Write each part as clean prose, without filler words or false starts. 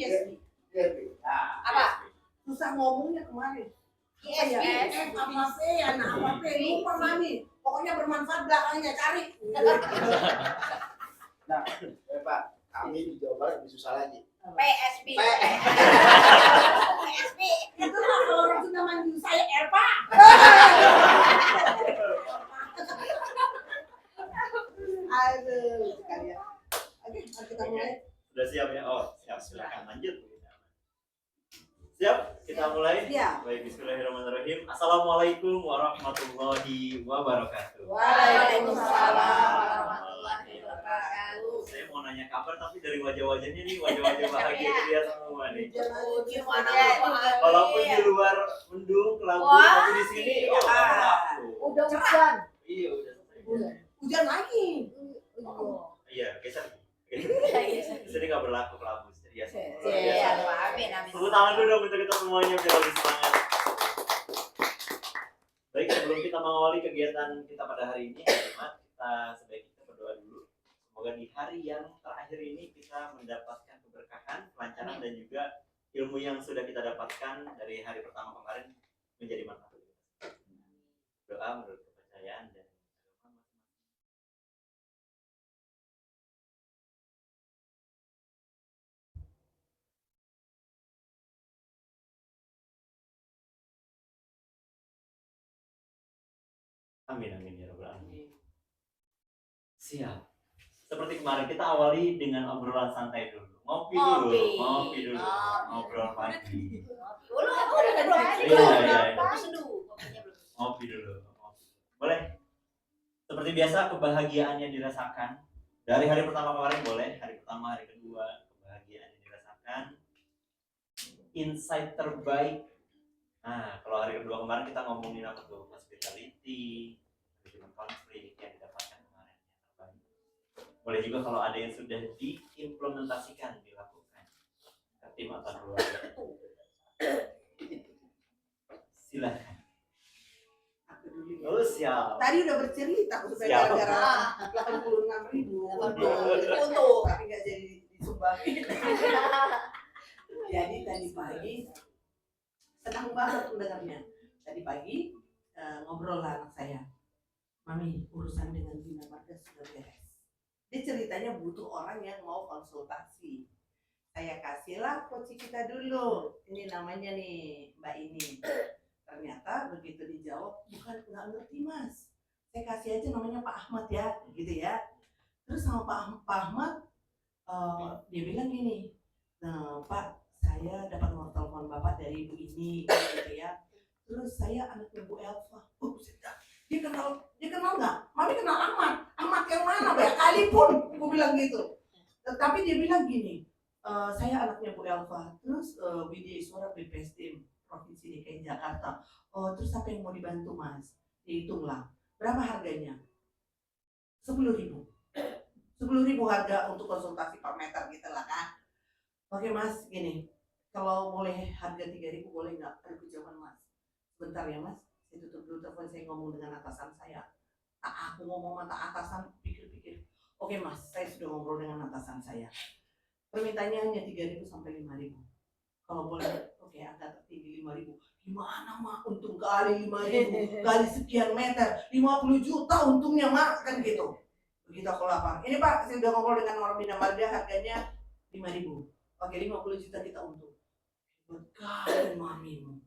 ISB. Apa? Susah ngomongnya kemarin. ISB. Apa lupa Mami. Pokoknya bermanfaat belakangnya cari. Nah, Pak, kami di Jawa Barat lebih susah lagi. PSB. PSB. Itu lah kalau orang sudah manggil saya Erpa. Aduh, sekali ya. Oke, kita mulai. Sudah siap ya? Oh, siap. Silakan lanjut. Siap? Kita mulai? Siap. Baik, bismillahirrahmanirrahim. Assalamualaikum warahmatullahi wabarakatuh. Waalaikumsalam warahmatullahi wabarakatuh. Saya mau nanya kabar, tapi dari wajah-wajahnya nih, wajah-wajah bahagia dia semua nih. Gimana? Walaupun di luar mendung, kelabu, tapi di sini oh, berlaku. Udah hujan. Iya, udah selesai. Hujan lagi. Iya, geser. Iya. Di sini nggak berlaku kelabu. Biasa. Iya, amin, amin. Tepuk tangan dulu dong untuk kita semuanya biar lebih semangat. Baik, sebelum kita mengawali kegiatan kita pada hari ini, Jumat, kita sebaiknya berdoa dulu. Semoga di hari yang terakhir ini kita mendapatkan keberkahan, kelancaran dan juga ilmu yang sudah kita dapatkan dari hari pertama kemarin menjadi manfaat. Doa menurut kepercayaan dan amin amin ya rabbal alamin. Siap. Seperti kemarin kita awali dengan obrolan santai dulu. Ngopi dulu. Ngobrol pagi. Udah ngobrol pagi. Iya. Seduh. Ngopi dulu. Boleh. Seperti biasa kebahagiaan yang dirasakan dari hari pertama kemarin boleh, hari pertama, hari kedua, kebahagiaan yang dirasakan. Insight terbaik. Nah, kalau hari kedua kemarin kita ngomongin apa tuh? Hospitality, manajemen konflik yang didapatkan kemarin yang terbaik. Boleh juga kalau ada yang sudah diimplementasikan, dilakukan ke tim atau keluarga. Silahkan. Oh siap. Tadi udah bercerita supaya gara-gara 86.000 untuk tapi nggak jadi disumbangin. Jadi tadi pagi senang banget mendengarnya. Tadi pagi ngobrol lah anak saya, Mami urusan dengan Bina Marga sudah beres. Dia ceritanya butuh orang yang mau konsultasi. Saya kasihlah coach kita dulu. Ini namanya nih Mbak ini. Ternyata begitu dijawab, bukan nggak ngerti Mas. Saya kasih aja namanya Pak Ahmad ya, gitu ya. Terus sama Pak Ahmad, dia bilang gini, nah Pak, saya dapat nomor telepon Bapak dari Ibu ini, gitu ya. Terus saya anaknya Bu Elva. Oh, dia kenal nggak? Mami kenal Ahmad yang mana? Banyak kali pun, aku bilang gitu. Tapi dia bilang gini, saya anaknya Bu Elva. Terus Widya Iswara BPS Tim Provinsi DKI Jakarta. Oh, terus apa yang mau dibantu Mas? Dihitunglah. Berapa harganya? 10.000. 10.000 harga untuk konsultasi per meter gitu lah kan. Oke Mas, gini. Kalau boleh harga 3.000 boleh nggak? Ada kejauhan Mas. Bentar ya Mas. Saya tutup dulu telepon, saya ngomong dengan atasan saya. Aku ngomong sama atasan, pikir-pikir. Oke Mas, saya sudah ngobrol dengan atasan saya. Permintaannya hanya 3.000 sampai 5.000. Kalau boleh, oke agak tinggi 5.000. Gimana Mak? Untung kali 5.000 kali sekian meter, 50 juta untungnya Mak, kan gitu. Begitu aku lapar. Ini Pak, saya udah ngobrol dengan orang Bina Marga, harganya 5.000. Oke, 50 juta kita untung. Bekali mamimu.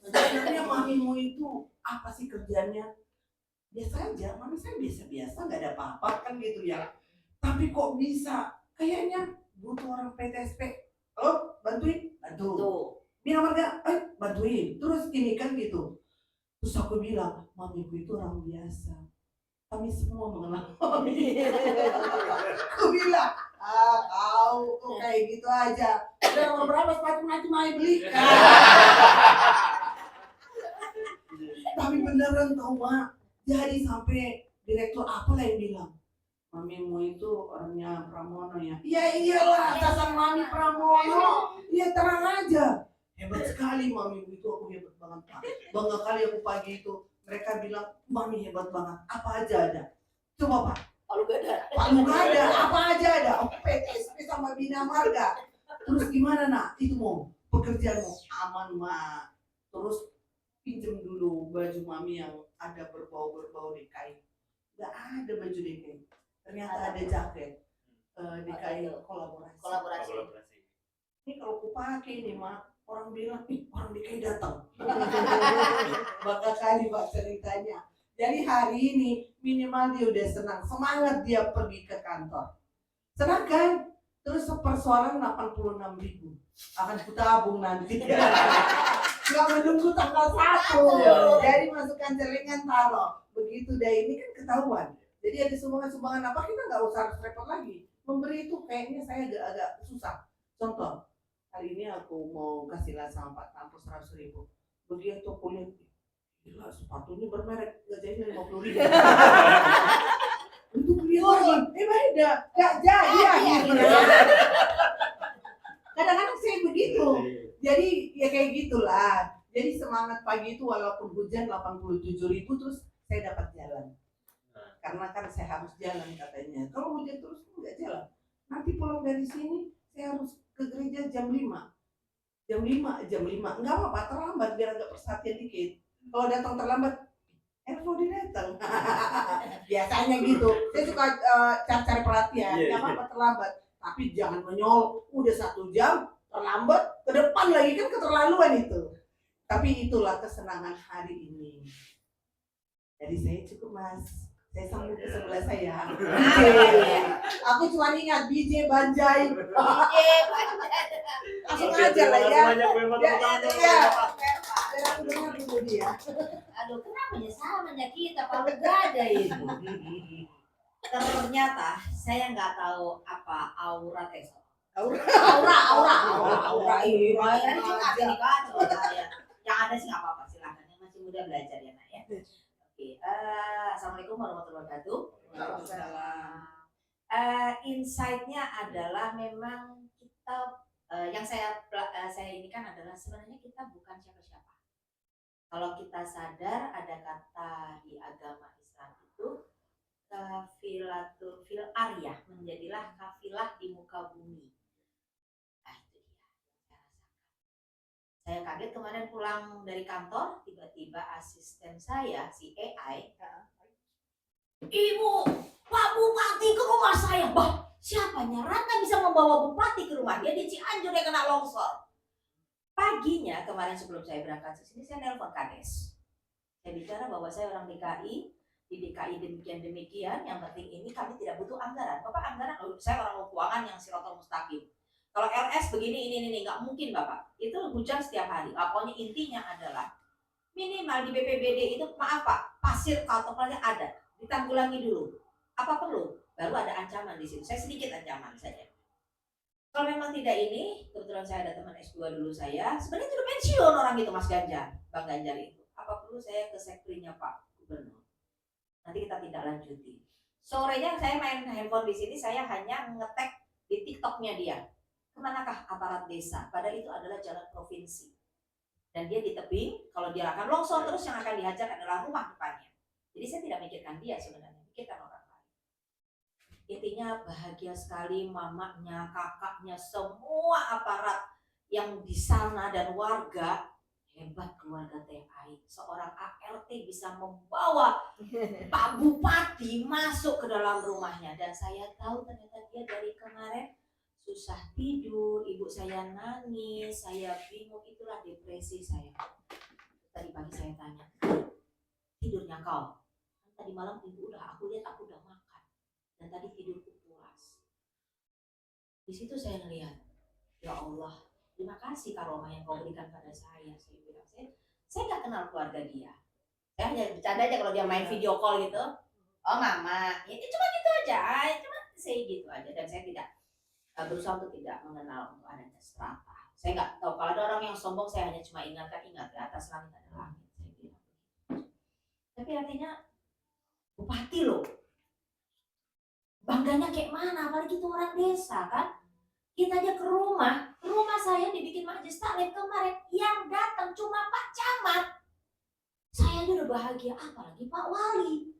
Sebenarnya mamimu itu apa sih kerjanya? Biasa aja, mami saya biasa-biasa, nggak ada apa-apa kan gitu ya. Tapi kok bisa? Kayaknya butuh orang PTSP. Oh, bantuin? Bantu. Bina Marga, bantuin. Terus ini kan gitu. Terus aku bilang, mamiku itu orang biasa. Kami semua mengenal mami. Aku bilang, kau tuh kayak gitu aja. Udah nomor berapa sepatu nanti mau beli? Tapi beneran tau Mak. Jadi sampai direktur apa lah yang bilang, mamimu itu orangnya Pramono ya? Iya iyalah, atasan mami Pramono. Iya terang aja. Hebat sekali mamimu itu, aku hebat banget Pak. Bangga kali aku pagi itu. Mereka bilang, mami hebat banget. Apa aja ada? Coba Pak. Palu gak ada, apa aja ada. PTSP sama Bina Marga. Terus gimana nak? Itu mau pekerjaanmu aman mak. Terus pinjem dulu baju mami yang ada berbau DKI. Gak ada baju DKI. Ternyata ada jaket DKI kolaborasi. Kolaborasi. Ini kalau aku pakai nih mak, orang bilang, ih orang DKI datang. Bangga kali pak ceritanya. Jadi hari ini minimal dia udah senang, semangat dia pergi ke kantor. Senang kan? Terus persoalan 86.000 akan kutabung nanti. Nggak menunggu tanggal 1. Jadi masukkan celengan taruh. Begitu deh ini kan ketahuan. Jadi ada sumbangan apa kita nggak usah harus repot lagi. Memberi itu kayaknya saya agak susah. Contoh, hari ini aku mau kasih las sama Pak Tampus 100.000. Begitu aku lihat, gila sepatunya bermerek, gajinya 50.000. Untuk beli lagi, beda, gak jadi akhirnya. Kadang-kadang saya begitu. Jadi ya kayak gitulah. Jadi semangat pagi itu walaupun hujan 87.000 terus saya dapat jalan. Karena kan saya harus jalan katanya. Kalau hujan terus nggak jalan. Nanti pulang dari sini saya harus ke gereja jam 5. Jam 5. Enggak apa-apa terlambat biar agak perhatian dikit. Kalau datang terlambat, Elvo datang. Biasanya gitu. Saya suka cari perhatian. Enggak apa-apa terlambat. Tapi jangan menyolok. Udah 1 jam terlambat ke depan lagi kan keterlaluan itu. Tapi itulah kesenangan hari ini. Jadi saya cukup mas. Saya sambung ke sebelah saya. Aku cuma ingat BJ Banjai. Langsung aja lah ya. Aku dengar dulu dia. Aduh, kenapa ya samanya kita kalau gak ada itu? Ternyata saya nggak tahu apa aura aura ini juga ini kan yang ada sih nggak apa-apa silakan yang masih muda belajar ya nak ya. Oke, assalamualaikum warahmatullahi wabarakatuh. Waalaikumsalam. Insight-nya adalah memang kita yang saya ini kan adalah sebenarnya kita bukan siapa-siapa. Kalau kita sadar ada kata di agama Islam itu kafilatul fil aryah, menjadilah kafilah di muka bumi. Nah, itu dia yang saya rasakan. Saya kaget kemarin pulang dari kantor, tiba-tiba asisten saya si AI, Ibu, Pak Bupati ke rumah saya. Bah, siapanya? Ratna bisa membawa Bupati ke rumah dia di Cianjur yang kena longsor. Paginya kemarin sebelum saya berangkat ke sini saya nelpon Kades. Saya bicara bahwa saya orang DKI, di DKI demikian, yang penting ini kami tidak butuh anggaran. Bapak anggaran, saya orang keuangan yang sirotol mustaqim. Kalau LS begini, ini nggak mungkin Bapak. Itu hujan setiap hari. Pokoknya intinya adalah minimal di BPBD itu maaf Pak, pasir kantongnya ada, ditanggulangi dulu. Apa perlu? Baru ada ancaman di situ. Saya sedikit ancaman saja. Kalau memang tidak ini, kebetulan saya ada teman S2 dulu saya, sebenarnya itu udah pensiun orang gitu Mas Ganjar, Bang Ganjar itu. Apa perlu saya ke sekretarinya Pak Gubernur? Nanti kita tidak lanjuti. Sorenya saya main handphone di sini, saya hanya ngetek di TikToknya dia. Kemanakah aparat desa? Padahal itu adalah jalan provinsi. Dan dia di tebing, kalau dia akan longsor terus yang akan dihajar adalah rumah depannya. Jadi saya tidak mikirkan dia sebenarnya, mikirkan orang lain. Intinya bahagia sekali mamanya, kakaknya, semua aparat yang di sana dan warga. Hebat keluarga TAI, seorang ART bisa membawa Pak Bupati masuk ke dalam rumahnya. Dan saya tahu ternyata dia dari kemarin susah tidur, ibu saya nangis, saya bingung, itulah depresi saya. Tadi pagi saya tanya, tidurnya kau? Tadi malam ibu aku lihat aku udah makan. Dan tadi tidurku pulas. Di situ saya ngelihat, ya Allah, terima kasih karomah yang kau berikan pada saya. Saya bilang, saya nggak kenal keluarga dia. Saya hanya bercanda aja kalau dia main video call gitu. Oh mama, ya cuma gitu aja, cuma saya gitu aja. Dan saya tidak berusaha untuk tidak mengenal untuk adanya strata. Saya nggak tahu kalau ada orang yang sombong, saya hanya cuma ingat di atas langit ada langit. Saya bilang. Tapi artinya bupati loh, bangganya kayak mana? Apalagi itu orang desa kan? Kita aja ke rumah saya dibikin majelis taklim kemarin, yang datang cuma Pak Camat. Saya aja udah bahagia, apalagi Pak Wali.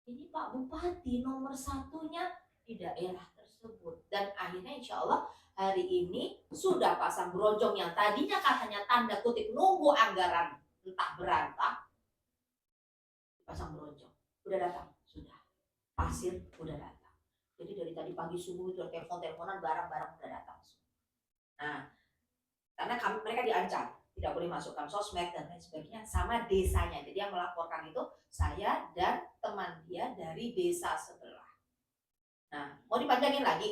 Ini Pak Bupati nomor 1-nya di daerah tersebut. Dan akhirnya insya Allah hari ini sudah pasang bronjong yang tadinya katanya tanda kutip nunggu anggaran entah berantah, pasang bronjong. Udah datang, sudah. Pasir udah datang. Jadi dari tadi pagi subuh itu telepon-teleponan, barang-barang udah datang. Nah, karena mereka diancam tidak boleh masukkan sosmed dan lain sebagainya sama desanya. Jadi yang melaporkan itu saya dan teman dia dari desa sebelah. Nah, mau dipanjangin lagi,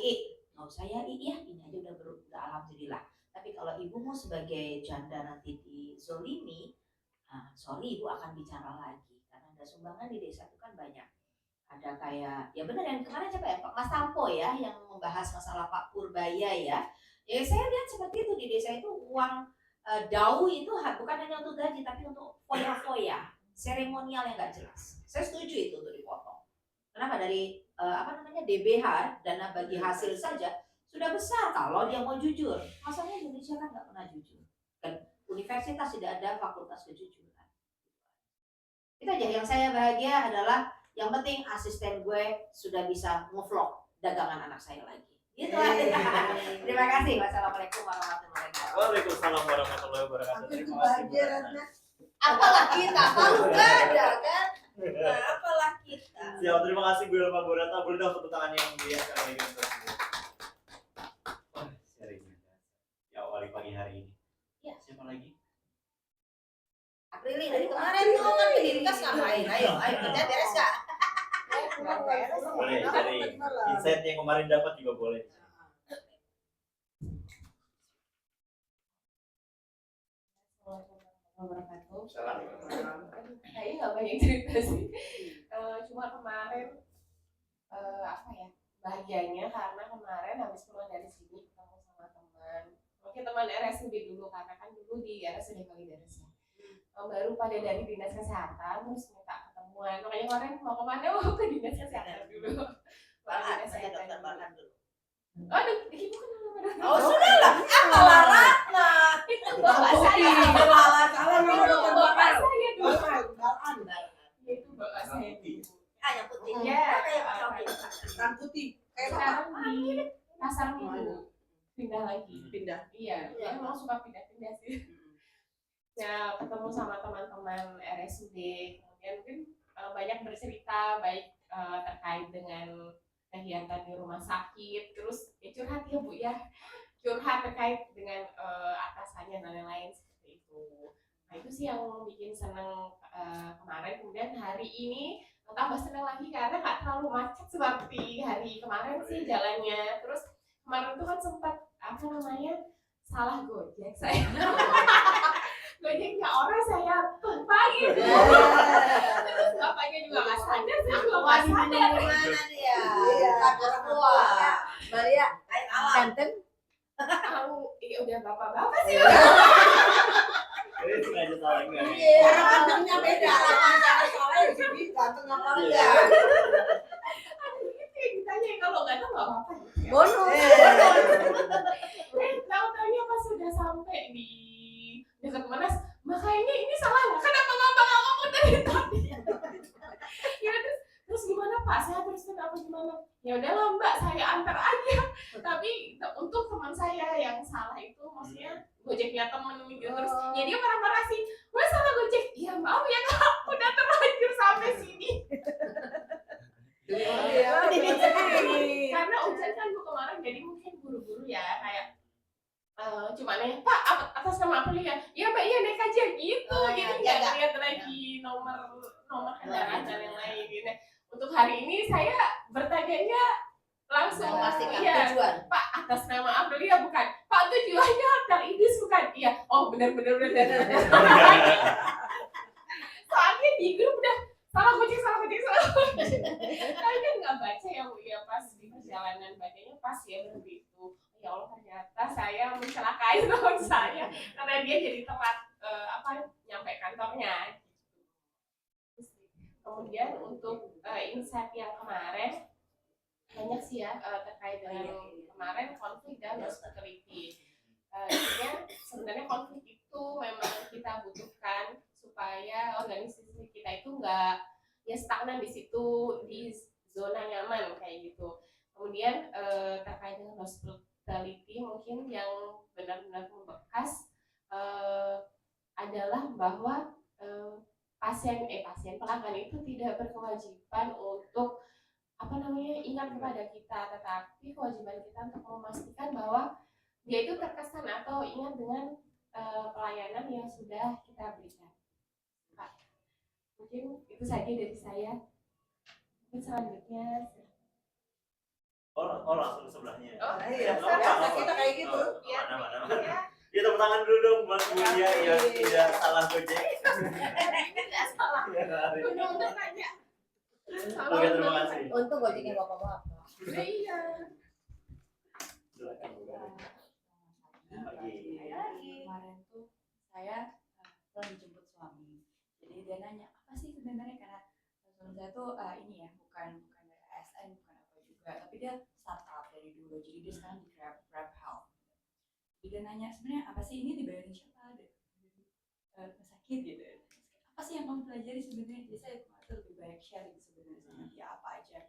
nggak usah ya, ya ini aja udah alhamdulillah. Tapi kalau ibumu sebagai janda nanti dizolimi, nah, sorry ibu akan bicara lagi karena ada sumbangan di desa itu kan banyak. Ada kayak ya benar yang kemarin siapa ya Pak Mas Tampo ya yang membahas masalah Pak Purbaya ya. Ya saya lihat seperti itu di desa itu uang dau itu bukan hanya untuk gaji tapi untuk foya-foya seremonial yang nggak jelas. Saya setuju itu untuk dipotong. Kenapa dari DBH dana bagi hasil saja sudah besar kalau dia mau jujur. Masalahnya Indonesia kan nggak pernah jujur. Kan universitas tidak ada fakultas kejujuran. Itu aja yang saya bahagia adalah yang penting asisten gue sudah bisa ngevlog dagangan anak saya lagi. Gitu aja. Terima kasih. Wassalamualaikum warahmatullahi wabarakatuh. Waalaikumsalam warahmatullahi wabarakatuh. Terima kasih Bu Ratna. Apalah kita, kalau nggak ada kan? Nah, apalah kita. Siap, terima kasih Bu Ilma Bu Ratna. Boleh dong tepuk tangan yang dia sekarang lagi untuk sharingnya. Ya awali pagi hari ini. Ya. Siapa lagi? Aprili dari kemarin tuh kan ke Dirikas ngapain? Ayo kita beres nggak? Boleh, dari insight yang kemarin dapat juga boleh. Kayaknya nggak banyak cerita sih. Cuma kemarin bahagianya karena kemarin habis pulang dari sini ketemu sama teman. Mungkin teman RSUD dulu karena kan dulu di RSUD Kalideres ya. Baru pada dari dinas kesehatan terus minta ketemuan. Makanya kemarin mau kemana? Mau ke dinas kesehatan dulu. Bahkan saya dokter bahkan dulu. Aduh, ibu kan nama Oh sudah lah, apalah Ratna. itu bapak saya. Salah Itu bapak saya dulu. Bahan. Itu bapak saya dulu. Yang putih. Iya. Kayak pasal Rang putih. Kayak Sekarang di pasar minggu pindah lagi. pindah. Iya, dia memang suka pindah-pindah sih. Ya, ketemu sama teman-teman RSUD, kemudian mungkin banyak bercerita baik terkait dengan kegiatan di rumah sakit, terus ya curhat ya Bu ya, curhat terkait dengan atasannya dan lain-lain seperti itu. Nah itu sih yang bikin seneng kemarin. Kemudian hari ini tambah seneng lagi karena nggak terlalu macet seperti hari kemarin sih jalannya. Terus kemarin tuh kan sempat salah gojek saya. Gojeknya orang saya tumpangi gitu. Terus bapaknya juga nggak sadar, saya juga nggak sadar. Gimana dia? Iya. Takut tua. Maria, Air alam. ganteng. Tahu, iya udah bapak-bapak sih. Ini sengaja salah enggak? Cara pandangnya beda. Cara soalnya jadi ganteng apa enggak. Aduh gitu ya ditanya kalau nggak tahu nggak apa-apa. Bonus. Tahu-taunya pas sudah sampai di dekat Monas, makanya ini salah nggak? Kenapa bapak nggak ngomong dari tadi? Ya terus gimana Pak? Saya teruskan apa gimana? Ya udahlah Mbak, saya antar aja. Tapi untuk teman saya yang salah itu, maksudnya gojeknya temen gitu terus, ya dia marah-marah sih. Wah salah gojek. Ya maaf ya Kak, udah terlanjur sampai sini. Karena hujan kan Bu kemarin, jadi mungkin buru-buru ya kayak. Cuma nanya Pak atas nama apa ya? Ya Mbak ya naik aja gitu. Jadi nggak lihat lagi nomor kendaraan dan lain-lain gitu. Untuk hari ini saya bertanya langsung Memastikan ya, tujuan. Pak atas nama Aprilia bukan? Pak tujuannya Hotel Ibis bukan? Iya. Oh benar. Soalnya di grup udah salah gojek. Tapi kan nggak baca ya Bu ya, pas di perjalanan bacanya pas ya berarti itu. Ya Allah ternyata saya mencelakai teman saya karena dia jadi telat nyampe kantornya. Kemudian untuk insight yang kemarin banyak sih ya terkait dengan kemarin konflik dan security. Sebenarnya konflik itu memang kita butuhkan supaya organisasi kita itu nggak ya stagnan di situ di zona nyaman kayak gitu. Kemudian terkait dengan hospitality mungkin yang benar-benar membekas adalah bahwa pasien pelanggan itu tidak berkewajiban untuk ingat kepada kita, tetapi kewajiban kita untuk memastikan bahwa dia itu terkesan atau ingat dengan pelayanan yang sudah kita berikan. Pak, mungkin itu saja dari saya. Mungkin selanjutnya. Langsung sebelahnya. Iya, Nggak apa-apa. kita kayak gitu. Iya. Mana. Ya tepuk tangan dulu dong buat Buya yang tidak salah gojek. Tidak salah. Untung nanya. Oke, terima kasih. Untung gojeknya bapak-bapak. Iya. Silakan, Bu. Pagi. Kemarin tuh saya pulang dijemput suami. Jadi dia nanya apa sih sebenarnya, karena suami saya tuh ini ya bukan dari ASN, bukan apa juga, tapi dia startup dari dulu. Jadi dia sekarang di Grab Health. Jadi dia nanya sebenarnya apa sih ini, dibayarin siapa, rumah sakit gitu. Apa sih yang kamu pelajari sebenarnya? Jadi saya kemarin tuh lebih banyak sharing sebenarnya sama dia apa aja.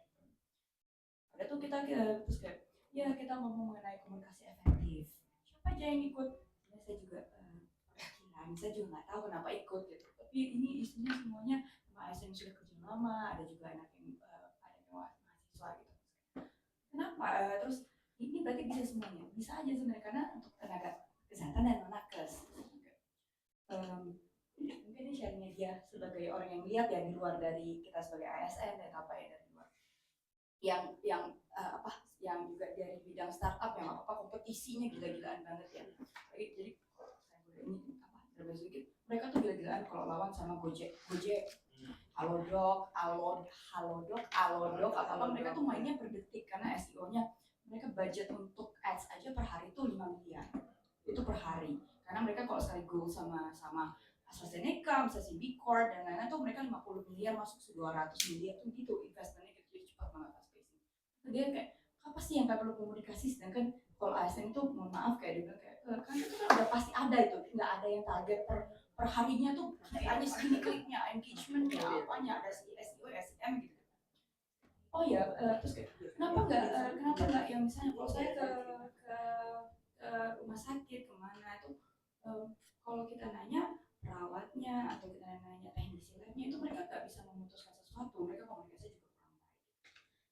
Ada tuh kita terus kayak ya kita ngomong mengenai komunikasi efektif. Siapa aja yang ikut? Sebenarnya saya juga perwakilan, saya juga nggak tahu kenapa ikut gitu. Tapi ini isinya semuanya sama ASN yang sudah kerja lama, ada juga anak yang mahasiswa gitu. Kenapa? Terus ini berarti bisa semuanya? Bisa aja sebenarnya, karena untuk tenaga kesehatan dan nakes. Mungkin ini sharingnya dia sebagai orang yang lihat ya di luar dari kita sebagai ASN dan apa ya dari luar. Yang juga dari bidang startup yang kompetisinya gila-gilaan banget ya. Jadi saya boleh ini terlebih sedikit, mereka tuh gila-gilaan kalau lawan sama Gojek, Halodoc, apa mereka tuh mainnya per detik karena SEO-nya mereka budget untuk ads aja per hari tuh 5 miliar. Itu per hari. Karena mereka kalau sekali goal sama AstraZeneca, misalnya Bicor dan lain-lain tuh mereka 50 miliar masuk 200 miliar tuh gitu investmentnya gitu, cepat banget fast pacing. Dia kayak apa sih yang perlu komunikasi, sedangkan kalau ASN itu mohon maaf kayak dia bilang kayak kan itu kan udah pasti ada itu, nggak ada yang target per harinya tuh hanya segini kliknya, engagementnya, apanya ada SEO, SEM gitu. Oh ya, terus kayak kenapa nggak yang misalnya kalau saya ke rumah sakit kemana itu kalau kita nanya perawatnya atau kita nanya teknisi labnya itu mereka nggak bisa memutuskan sesuatu, mereka komunikasi juga kurang baik.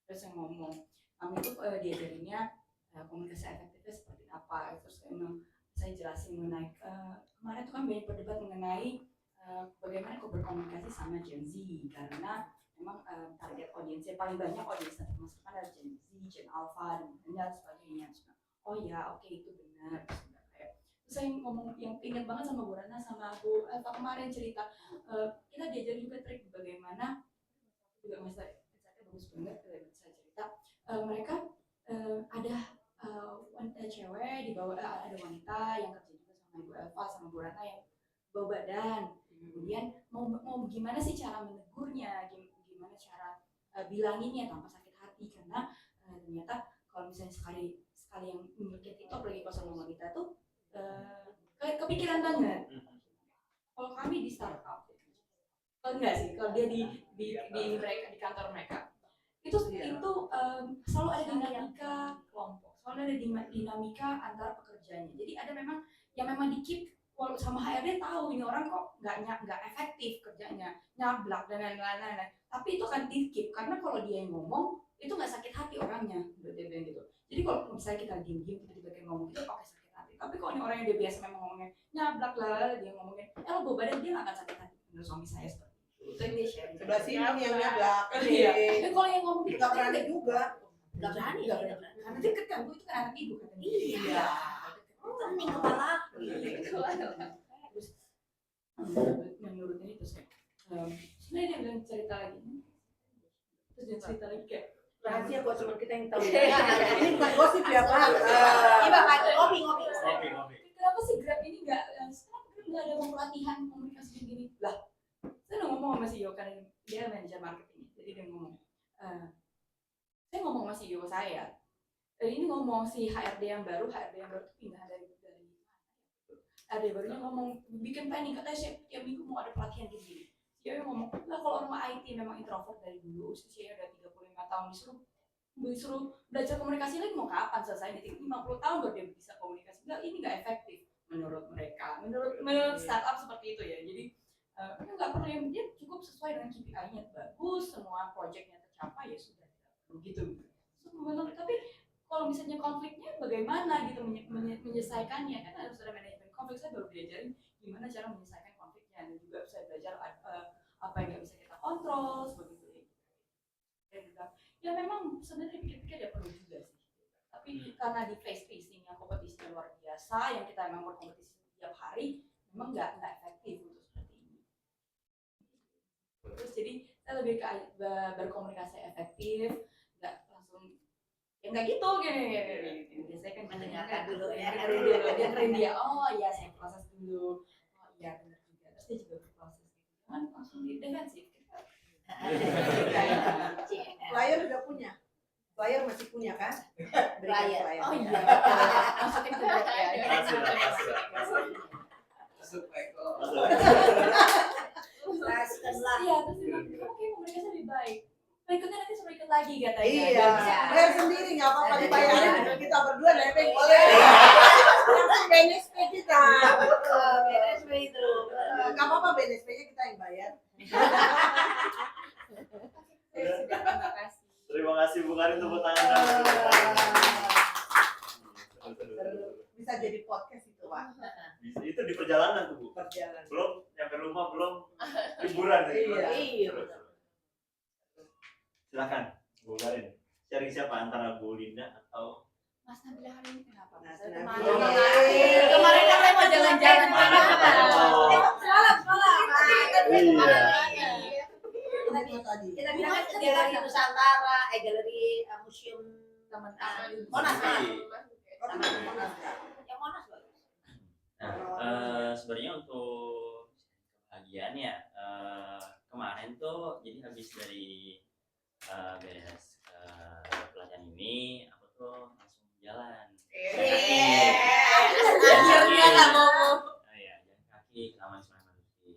Terus saya ngomong, kami itu diajarinnya komunikasi efektifnya seperti apa. Terus memang saya jelasin mengenai kemarin itu kan banyak berdebat mengenai bagaimana aku berkomunikasi sama Gen Z, karena memang target audiensnya paling banyak audiensnya termasuk adalah Gen Z, Gen Alpha dan sebagainya. Oh ya, oke, itu benar. Terus saya ngomong yang ingat banget sama Bu Rana sama Bu Eva kemarin cerita, kita diajar juga trik bagaimana juga masalah bagus banget saya cerita mereka ada cewek di bawah, ada wanita yang kerja juga sama Ibu Eva sama Bu Rana yang bau badan. Kemudian mau gimana sih cara menegurnya, gimana cara bilanginnya tanpa sakit hati, karena ternyata kalau misalnya sekali yang memiliki TikTok lagi pas sama wanita tuh kepikiran banget. Kalau kami di startup, enggak sih, kalau dia di mereka di kantor mereka itu selalu ada dinamika kelompok, selalu ada dinamika antara pekerjanya. Jadi ada memang yang memang di-keep, walau sama HRD tahu ini orang kok nggak efektif kerjanya, nyablak dan lain-lain. Tapi itu kan di-keep karena kalau dia yang ngomong itu nggak sakit hati orangnya, dia bilang gitu. Jadi kalau misalnya kita diem-diem tiba-tiba kayak ngomong gitu, oke sakit hati. Tapi kalau ini orang yang dia biasa memang ngomongnya nyablak lah, dia ngomongnya lo bawa badan, dia nggak akan sakit hati. Menurut suami saya seperti itu. Itu yang dia share. Sebelah sini yang nyablak. Iya. Dan kalau yang ngomong gitu Nggak berani juga. Nggak berani. Karena deket kan, itu kan anak ibu kan. Iya. Pening kepala. Terus menurutnya itu saya sebenarnya dia bilang cerita lagi. Terus dia cerita lagi kayak Rahasia buat teman kita yang tahu. Ini bukan gosip ya Pak. Coba Pak, ngopi. kenapa sih Grab ini nggak ada pelatihan komunikasi begini lah. Saya udah ngomong sama CEO kan, dia manajer marketing, jadi dia ngomong saya ngomong sama CEO saya, ini ngomong si HRD yang baru tuh pindah dari HRD barunya ngomong bikin planning, katanya saya tiap minggu mau ada pelatihan kayak gini. CEO yang ngomong lah kalau orang IT memang introvert dari dulu, usianya udah 35 tahun disuruh disuruh belajar komunikasi lagi mau kapan selesai? Nanti 50 tahun baru dia bisa komunikasi. Enggak, ini nggak efektif menurut mereka. Menurut startup seperti itu ya. Jadi mereka nggak perlu yang dia cukup sesuai dengan KPI-nya bagus, semua proyeknya tercapai ya sudah begitu. Tapi kalau misalnya konfliknya bagaimana gitu menyelesaikannya, kan harus ada manajemen konflik. Saya baru diajarin gimana cara menyelesaikan konfliknya, dan juga saya belajar apa yang nggak bisa kita kontrol seperti itu. Dan juga ya memang sebenarnya pikir-pikir ya perlu juga sih, tapi karena di facing yang kompetisinya luar biasa, yang kita memang berkompetisi setiap hari, memang nggak efektif untuk seperti ini. Terus jadi saya lebih ke berkomunikasi efektif, nggak langsung ya nggak gitu gini. Biasanya kan Mendengarkan dulu ya. dengerin dia, oh iya saya proses dulu, oh iya benar juga, terus dia juga berproses gitu, jangan langsung di defensif. Flyer udah punya. Flyer masih punya kan? Berikan Flyer. Oh iya, masukin ke grup ya. Setelah Iya, terus dia bilang, oke komunikasi lebih baik. Berikutnya nanti suruh ikut lagi katanya. Iya, Iya. bayar sendiri nggak apa-apa Ada dibayarin. juga. Kita berdua nebeng boleh. Langsung BNSP kita. beres itu. Nggak apa-apa BNSP-nya kita yang bayar. Terima kasih. Terima kasih Bu Karin, tepuk tangan. Bisa jadi podcast itu Pak. Bisa, itu di perjalanan tuh Bu. Perjalanan. Belum nyampe rumah, belum liburan. Iya. Iya. Silakan Bu Karin. Sharing siapa antara Bu Linda atau Mas Nabila hari ini kenapa? Mas Saya Nabila. kemarin kemarin kan saya mau jalan-jalan mana? Itu tadi. Kita bilang kan ke galeri Nusantara, galeri museum Teman-teman. Monas kan? Iya. Yang Monas bagus. Nah, sebenarnya untuk kebahagiaan ya, kemarin tuh jadi habis dari beres pelatihan ini, aku tuh langsung jalan. Akhirnya nggak mau. Iya, jalan kaki ke Taman Ismail Marzuki.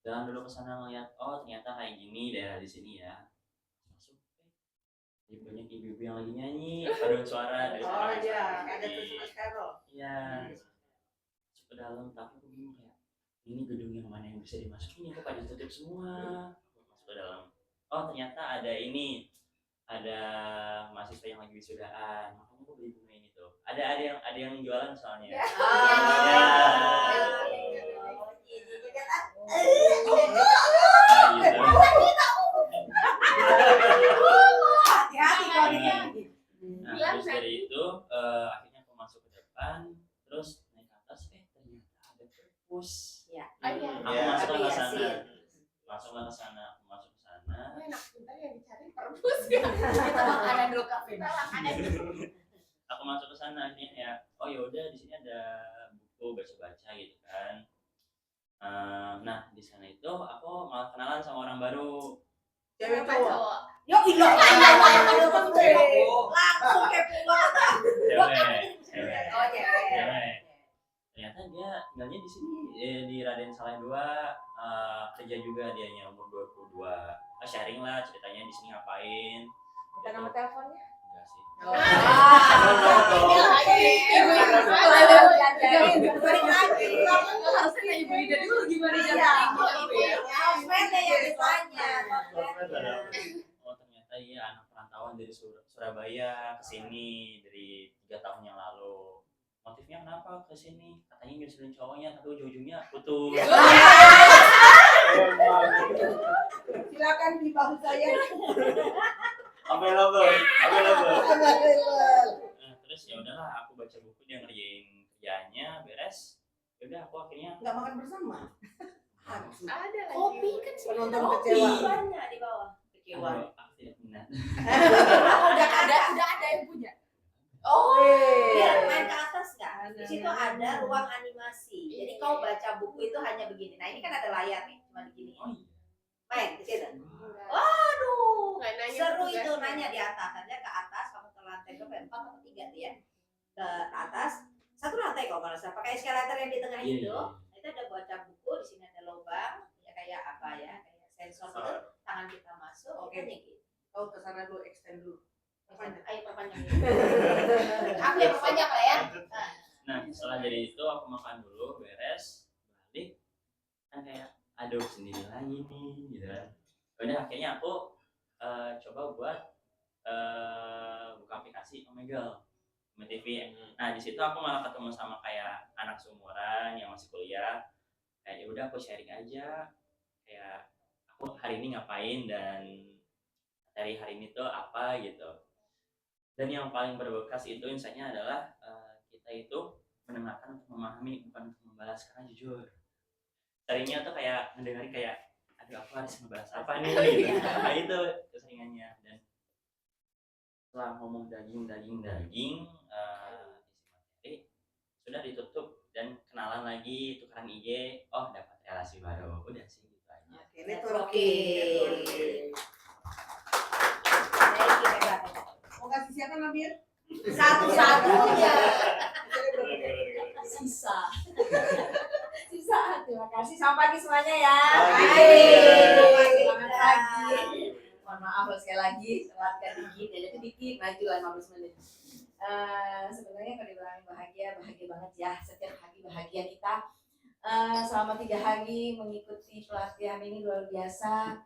Jalan dulu ke sana ngeliat, oh ternyata kayak gini daerah di sini ya. Masuk, jadi banyak ibu-ibu yang lagi nyanyi, paduan suara dari Oh Taman iya, Ismail ada Marzuki. Christmas Carol. Iya. Masuk ke dalam, tapi aku bingung kayak ini gedung yang mana yang bisa dimasukin, kok pada ditutup semua. Masuk ke dalam, oh ternyata ada ini, ada mahasiswa yang lagi wisudaan, makanya aku beli bunga ini tuh. Ada yang jualan soalnya. Ya. Nah, gitu. Hati-hati kalau dinyanyi. Nah, terus dari itu akhirnya aku masuk ke depan, terus naik ke atas, ternyata ada perpus. Ya. Aku Iya. masuk ke Iya sana, sih. masuk ke sana, aku masuk ke sana. Enak kita yang dicari perpus kan. Kita makanan dulu kafe. Aku masuk ke sana akhirnya ya, oh yaudah di sini ada buku baca-baca gitu kan. Nah di sana itu aku malah kenalan sama orang baru. Cewek cowok. Yo iya. Langsung kepo banget. Cewek. Oh cewek. Cewek. Ternyata dia tinggalnya di sini di Raden Saleh 2, kerja juga dianya umur 22. Sharing lah ceritanya di sini ngapain. Kita nama teleponnya. Enggak sih. Balik lagi. Harusnya ibu Ida dulu gimana Iya. cara Sosmednya yang ditanya. Oh ternyata iya anak perantauan dari Surabaya ke sini dari 3 tahun yang lalu. Motifnya kenapa ke sini? Katanya nyusulin cowoknya tapi ujung-ujungnya putus. Silakan di bahu saya. Available. Available. Nah, terus ya udahlah aku baca buku, dia ngerjain kerjaannya beres. Ya udah aku akhirnya Nggak makan bersama. Ada lagi. Kopi kan Penonton kopi kecewa. banyak di bawah. Kecewa. aduh, aku tidak minat. udah ada yang punya. Oh, Iya. biar main ke atas nggak? Di situ ada ruang animasi. Jadi kau baca buku itu hanya begini. Nah ini kan ada layar nih, cuma begini. Oh iya. Main di situ. Waduh, Nggak nanya seru tugasnya. itu nanya di atas. Nanti ke atas, kamu ke lantai berapa? 4 atau 3 tuh ya? Ke atas, satu lantai kalau nggak salah. Pakai eskalator yang di tengah Iya, itu. iya. Itu ada baca buku. Di sini ada lubang. Ya kayak apa ya? Kayak sensor itu. Tangan kita masuk. Oke. Kita gitu. Kau kesana dulu, extend dulu. Ayo perpanjang. Aku yang perpanjang lah ya. Nah setelah dari itu aku makan dulu, beres, balik, kan kayak aduh sendiri lagi nih gitu kan. Udah akhirnya aku coba buat buka aplikasi Omegle TV. Nah di situ aku malah ketemu sama kayak anak seumuran yang masih kuliah. Kayak ya udah aku sharing aja kayak aku hari ini ngapain dan dari hari ini tuh apa gitu. Dan yang paling berbekas itu insightnya adalah kita itu mendengarkan untuk memahami bukan untuk membalas, karena jujur seringnya tuh kayak mendengar kayak aduh aku harus ngebahas apa nih gitu. Nah itu keseringannya. Dan setelah ngomong daging isi materi sudah ditutup dan kenalan lagi, tukeran IG, oh dapat relasi baru, udah sih gitu aja. Oke, networking. Mau kasih siapa Nabil? Satu-satunya. Sisa. Terima kasih. Selamat pagi semuanya ya. Selamat pagi. Mohon maaf sekali lagi, selamatkan dikit, jadi dikit, maju 15 menit. Sebenarnya kalau dibilang bahagia banget ya. Setiap hari bahagia kita. Selama 3 hari mengikuti pelatihan ini luar biasa.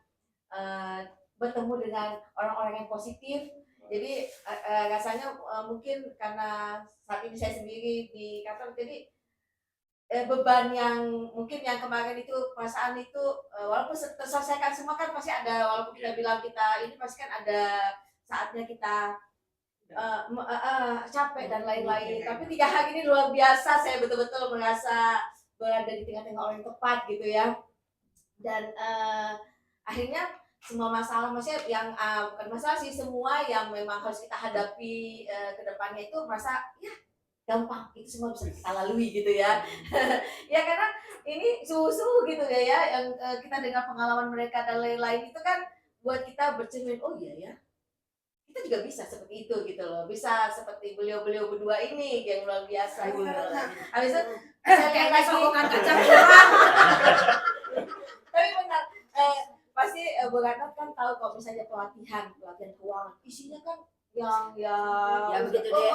Bertemu dengan orang-orang yang positif. Jadi rasanya mungkin karena saat ini saya sendiri di kantor, jadi beban yang mungkin yang kemarin itu perasaan itu walaupun terselesaikan semua kan pasti ada, walaupun kita bilang kita ini pasti kan ada saatnya kita capek dan lain-lain. Tapi 3 hari ini luar biasa, saya betul-betul merasa berada di tengah-tengah orang yang tepat gitu ya. Dan akhirnya semua masalah, maksudnya yang bukan masalah sih, semua yang memang harus kita hadapi ke depannya itu merasa ya gampang, itu semua bisa kita lalui gitu ya. Ya karena ini suhu gitu ya yang kita dengar pengalaman mereka dan lain-lain itu kan buat kita bercermin, oh iya ya kita juga bisa seperti itu gitu loh, bisa seperti beliau-beliau berdua ini yang luar biasa gitu. Habis itu saya lihat lagi kacang tapi benar pasti Bu Ratna kan tahu kalau misalnya pelatihan keuangan isinya kan yang ya begitu deh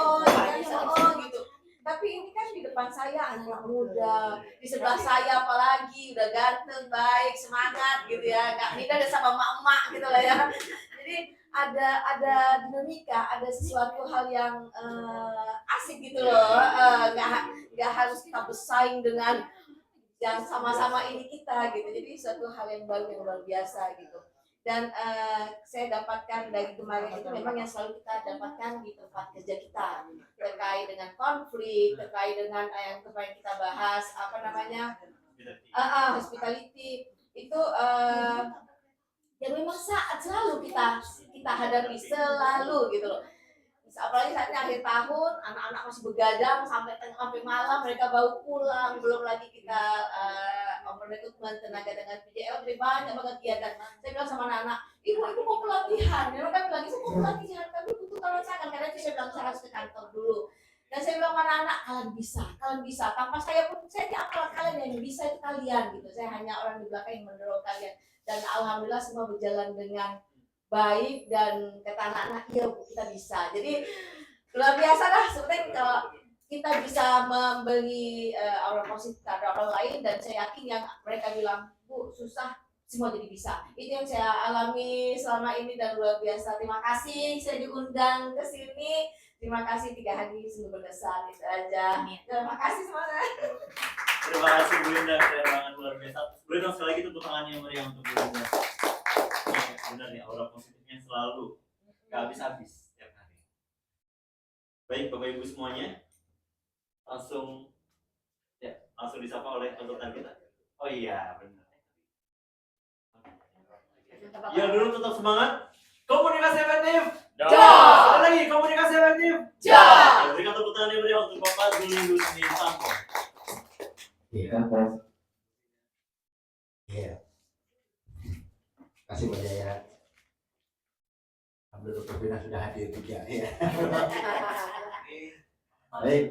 gitu. Tapi ini kan di depan saya anak muda, di sebelah saya apalagi udah ganteng, baik, semangat gitu ya. Kak Nida ada sama emak-emak gitu lah ya. Jadi ada dinamika, ada sesuatu hal yang asik gitu loh. Nggak harus kita bersaing dengan yang sama-sama ini kita gitu. Jadi suatu hal yang baru yang luar biasa gitu. Dan saya dapatkan dari kemarin itu memang yang selalu kita dapatkan di tempat kerja kita terkait dengan konflik, terkait dengan yang kemarin kita bahas apa namanya hospitality itu yang memang saat selalu kita hadapi selalu gitu loh. Apalagi saatnya akhir tahun, anak-anak masih begadang sampai malam, mereka baru pulang, belum lagi kita merekrutmen tenaga dengan PJL, lebih banyak banget kegiatan. Saya bilang sama anak-anak, ibu mau pelatihan, mereka bilang, saya mau pelatihan, tapi butuh tangan, karena itu saya bilang saya harus ke kantor dulu. Dan saya bilang sama anak-anak, kalian bisa, tanpa saya pun, saya diapalah kalian yang bisa itu kalian gitu. Saya hanya orang di belakang yang mendorong kalian. Dan alhamdulillah semua berjalan dengan baik, dan kata anak-anak ya Bu kita bisa. Jadi luar biasa lah sebenarnya kalau kita bisa memberi aura positif kepada orang lain, dan saya yakin yang mereka bilang Bu susah semua jadi bisa. Itu yang saya alami selama ini dan luar biasa. Terima kasih saya diundang ke sini. Terima kasih 3 hari sungguh berkesan, itu aja. Terima kasih semuanya. Terima kasih Bu Linda, keren banget, luar biasa. Boleh dong sekali lagi tepuk tangannya yang meriah untuk Bu Linda. Benar ya, aura positifnya selalu gak habis-habis setiap hari. Baik Bapak Ibu semuanya, langsung disapa oleh tuntutan kita. Oh iya benar. Ya dulu tetap semangat. Komunikasi efektif. Sekali lagi komunikasi efektif. Berikan tepuk tangan yang meriah untuk Bapak Gulinggu Seni Sampo. Iya. Kasih Mbak Jaya. Alhamdulillah Dr. Bina sudah hadir juga ya. Baik.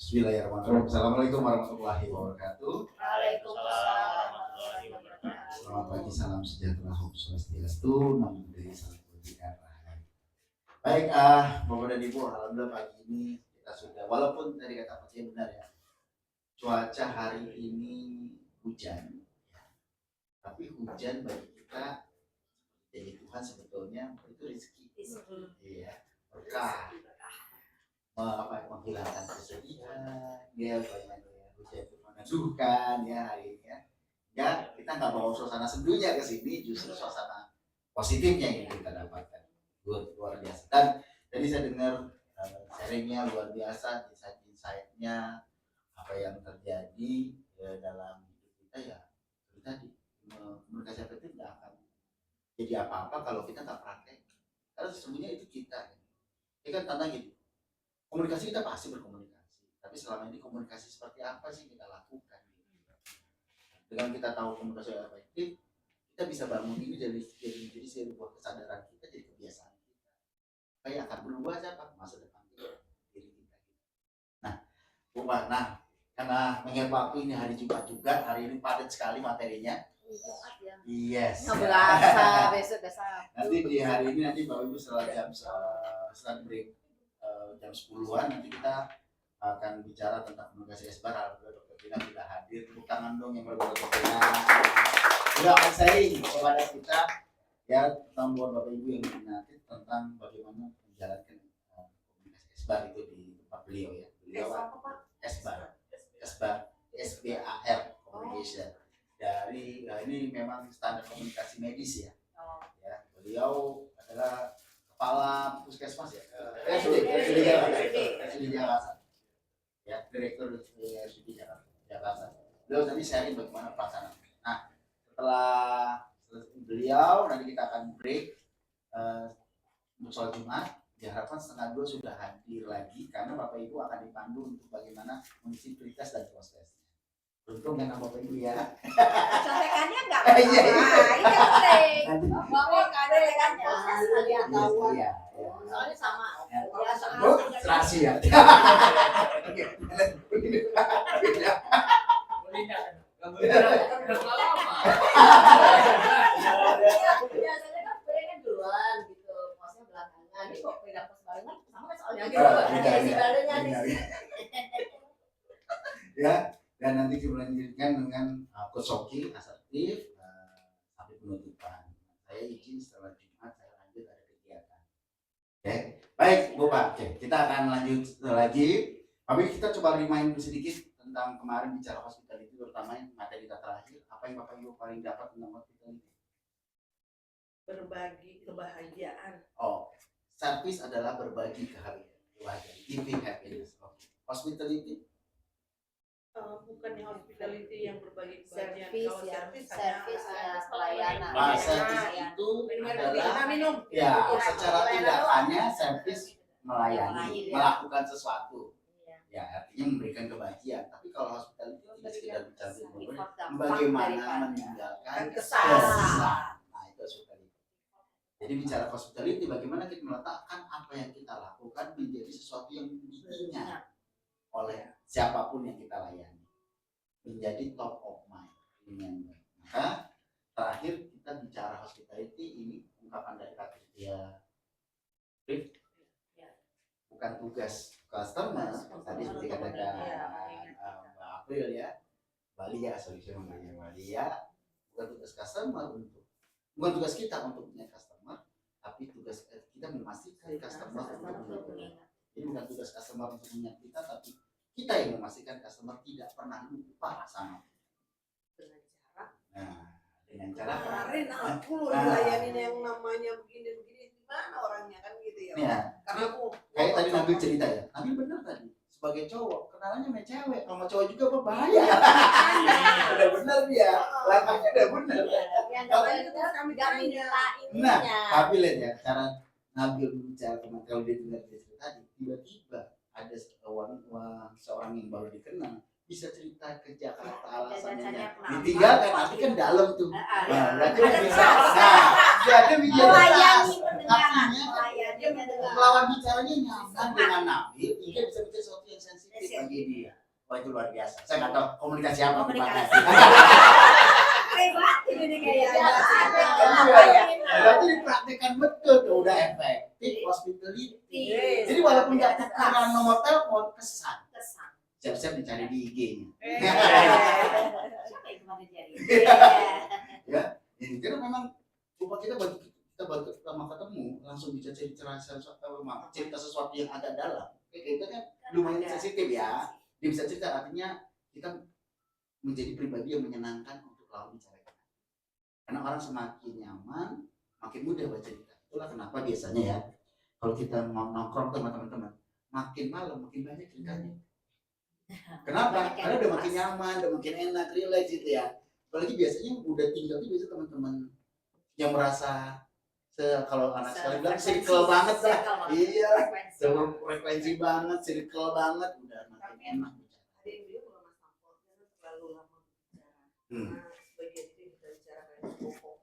Bismillahirrahmanirrahim. Assalamualaikum warahmatullahi wabarakatuh. Waalaikumsalam. Selamat pagi, salam sejahtera, Om Swastiastu, Namo Buddhaya, Salam Kebajikan Rahayu. Baik, Bapak dan Ibu, alhamdulillah pagi ini kita sudah, walaupun tadi kata Pak Cia benar ya, cuaca hari ini hujan, ya. Tapi hujan bagi kita jadi Tuhan sebetulnya itu rezeki, iya, berkah, menghilangkan kesedihan, ya banyak ya, hujan itu meneduhkan ya hari ini ya. Ya kita nggak bawa suasana sendunya ke sini, justru suasana positifnya yang kita dapatkan. Luar biasa. Dan tadi saya dengar sharingnya luar biasa, insight-nya apa yang terjadi dalam hidup kita ya. Itu tadi komunikasi efektif nggak akan jadi apa-apa kalau kita nggak praktek. Karena sesungguhnya itu kita. Ini kan tanda gitu. Komunikasi kita pasti berkomunikasi. Tapi selama ini komunikasi seperti apa sih kita lakukan? Dengan kita tahu komunikasi efektif, kita bisa bangun ini jadi sebuah kesadaran kita, jadi kebiasaan kita. Kayak akan berubah siapa masa depan kita, diri kita. Nah, karena mengingat waktu ini hari Jumat juga, hari ini padat sekali materinya. Yes. Nggak berasa besok udah Sabtu. Nanti di hari ini Bapak Ibu setelah break jam 10-an nanti kita akan bicara tentang komunikasi esbar. Alhamdulillah Dr. Tina sudah hadir. Tepuk tangan dong yang berbeda Dr. Tina. Sudah akan sharing kepada kita ya tentang buat Bapak Ibu yang diminati tentang bagaimana menjalankan komunikasi esbar itu di tempat beliau ya. Beliau esbar SBAR communication. Dari ini memang standar komunikasi medis ya. Ya, beliau adalah kepala puskesmas ya. RSUD Jakarta. Ya, direktur RSUD Jakarta. Beliau tadi sharing bagaimana pelaksanaan. Nah, setelah beliau nanti kita akan break untuk sholat Jumat. Diharapkan 1:30 sudah hadir lagi karena Bapak Ibu akan dipandu untuk bagaimana mengisi prioritas dan prosesnya. Beruntung kan Bapak Ibu ya. Contekannya nggak Iya, iya. ini penting. Nanti Bawa contekan proses kalian tahu. iya. Soalnya sama. Ya Oh, soalnya serasi ya. Oke. biasanya kan pengen duluan gitu, posnya belakangan. Ini kok pindah pos barengan sama kan soalnya gitu. Si barunya di sini. Ya, dan nanti kita lanjutkan dengan Coach Soki asertif sampai penutupan. Saya izin setelah Jumat saya lanjut ada kegiatan. Oke, baik Bu Pak. Oke, kita akan lanjut lagi. Tapi kita coba remind sedikit tentang kemarin bicara hospitality, terutama yang materi kita terakhir. Apa yang Bapak Ibu paling dapat tentang hospitality? Berbagi kebahagiaan. Oh, service adalah berbagi kebahagiaan, giving happiness. Okay. Hospitality? Bukan yang hospitality yang berbagi kebahagiaan. Service Kalau ya, service service hanya ya pelayanan. Nah, Ya, service ya. itu minum adalah minum. ya Ya, secara pelayanan tindakannya service melayani, Melayani, ya. melakukan sesuatu. Iya. Ya, artinya memberikan kebahagiaan. Tapi kalau hospitality tidak sekedar bicara Effort tentang dampak bagaimana daripada meninggalkan kesan. Nah, itu hospitality. Jadi bicara hospitality, bagaimana kita meletakkan apa yang kita lakukan menjadi sesuatu yang diingat oleh siapapun yang kita layani, menjadi top of mind. Remember. Maka terakhir kita bicara hospitality, ini ungkapan dari kata dia bukan tugas customer tadi seperti katakan Mbak April ya, Balia, Balia, bukan tugas customer bukan tugas kita untuk punya customer, tapi tugas kita memastikan customer untuk mengingat. Jadi bukan tugas customer untuk mengingat kita, tapi kita yang memastikan customer tidak pernah lupa sama kita. Dengan cara Kemarin aku loh dilayanin yang namanya begini-begini, gimana orangnya kan gitu ya. ya, Karena aku kayak tadi Nabil cerita ya, Nabil bener tadi sebagai cowok kenalannya sama cewek, kalau sama cowok juga apa bahaya. Udah bener dia, langkahnya udah bener. Yang nggak minta Nah, ininya. tapi lihat ya cara Nabil bicara teman, kalau dia dengar dia cerita tadi, tiba-tiba ada seorang yang baru dikenal bisa cerita ke Jakarta alasannya ditinggalkan, tapi kan dalam tuh. Nah, berarti Ada bisa. trust. Nah, jadi bicara Melayani pendengaran, artinya melayani pendengaran. lawan bicaranya nyaman dengan Nabil, hingga bisa bicara sesuatu yang sensitif bagi dia. Wah itu luar biasa. Saya nggak tahu komunikasi apa. Komunikasi. Keren banget ini kayak. Berarti dipraktikkan betul tuh, udah efektif hospitality. Jadi walaupun nggak tukeran nomor telepon, kesan. Siap-siap dicari di IG-nya. Siapa yang kemarin jadi? Ya, karena memang cuma kita baru pertama ketemu langsung bisa cerita sesuatu yang agak dalam. Kita kan lumayan sensitif ya. Dia bisa cerita, artinya kita menjadi pribadi yang menyenangkan untuk lawan bicara kita. Karena orang semakin nyaman, makin mudah bercerita. Itulah kenapa biasanya ya, kalau kita nongkrong sama teman-teman, makin malam makin banyak ceritanya. Kenapa? Karena udah makin nyaman, udah makin enak, relax gitu ya. Apalagi biasanya udah tinggal tuh biasa teman-teman yang merasa kalau anak sekali bilang circle banget lah. Iya, frekuensi banget, circle banget, udah makin enak. Ada yang bilang kalau Mas Tampol terlalu lama bicara. Sebagian itu kita bicara kayak pokok.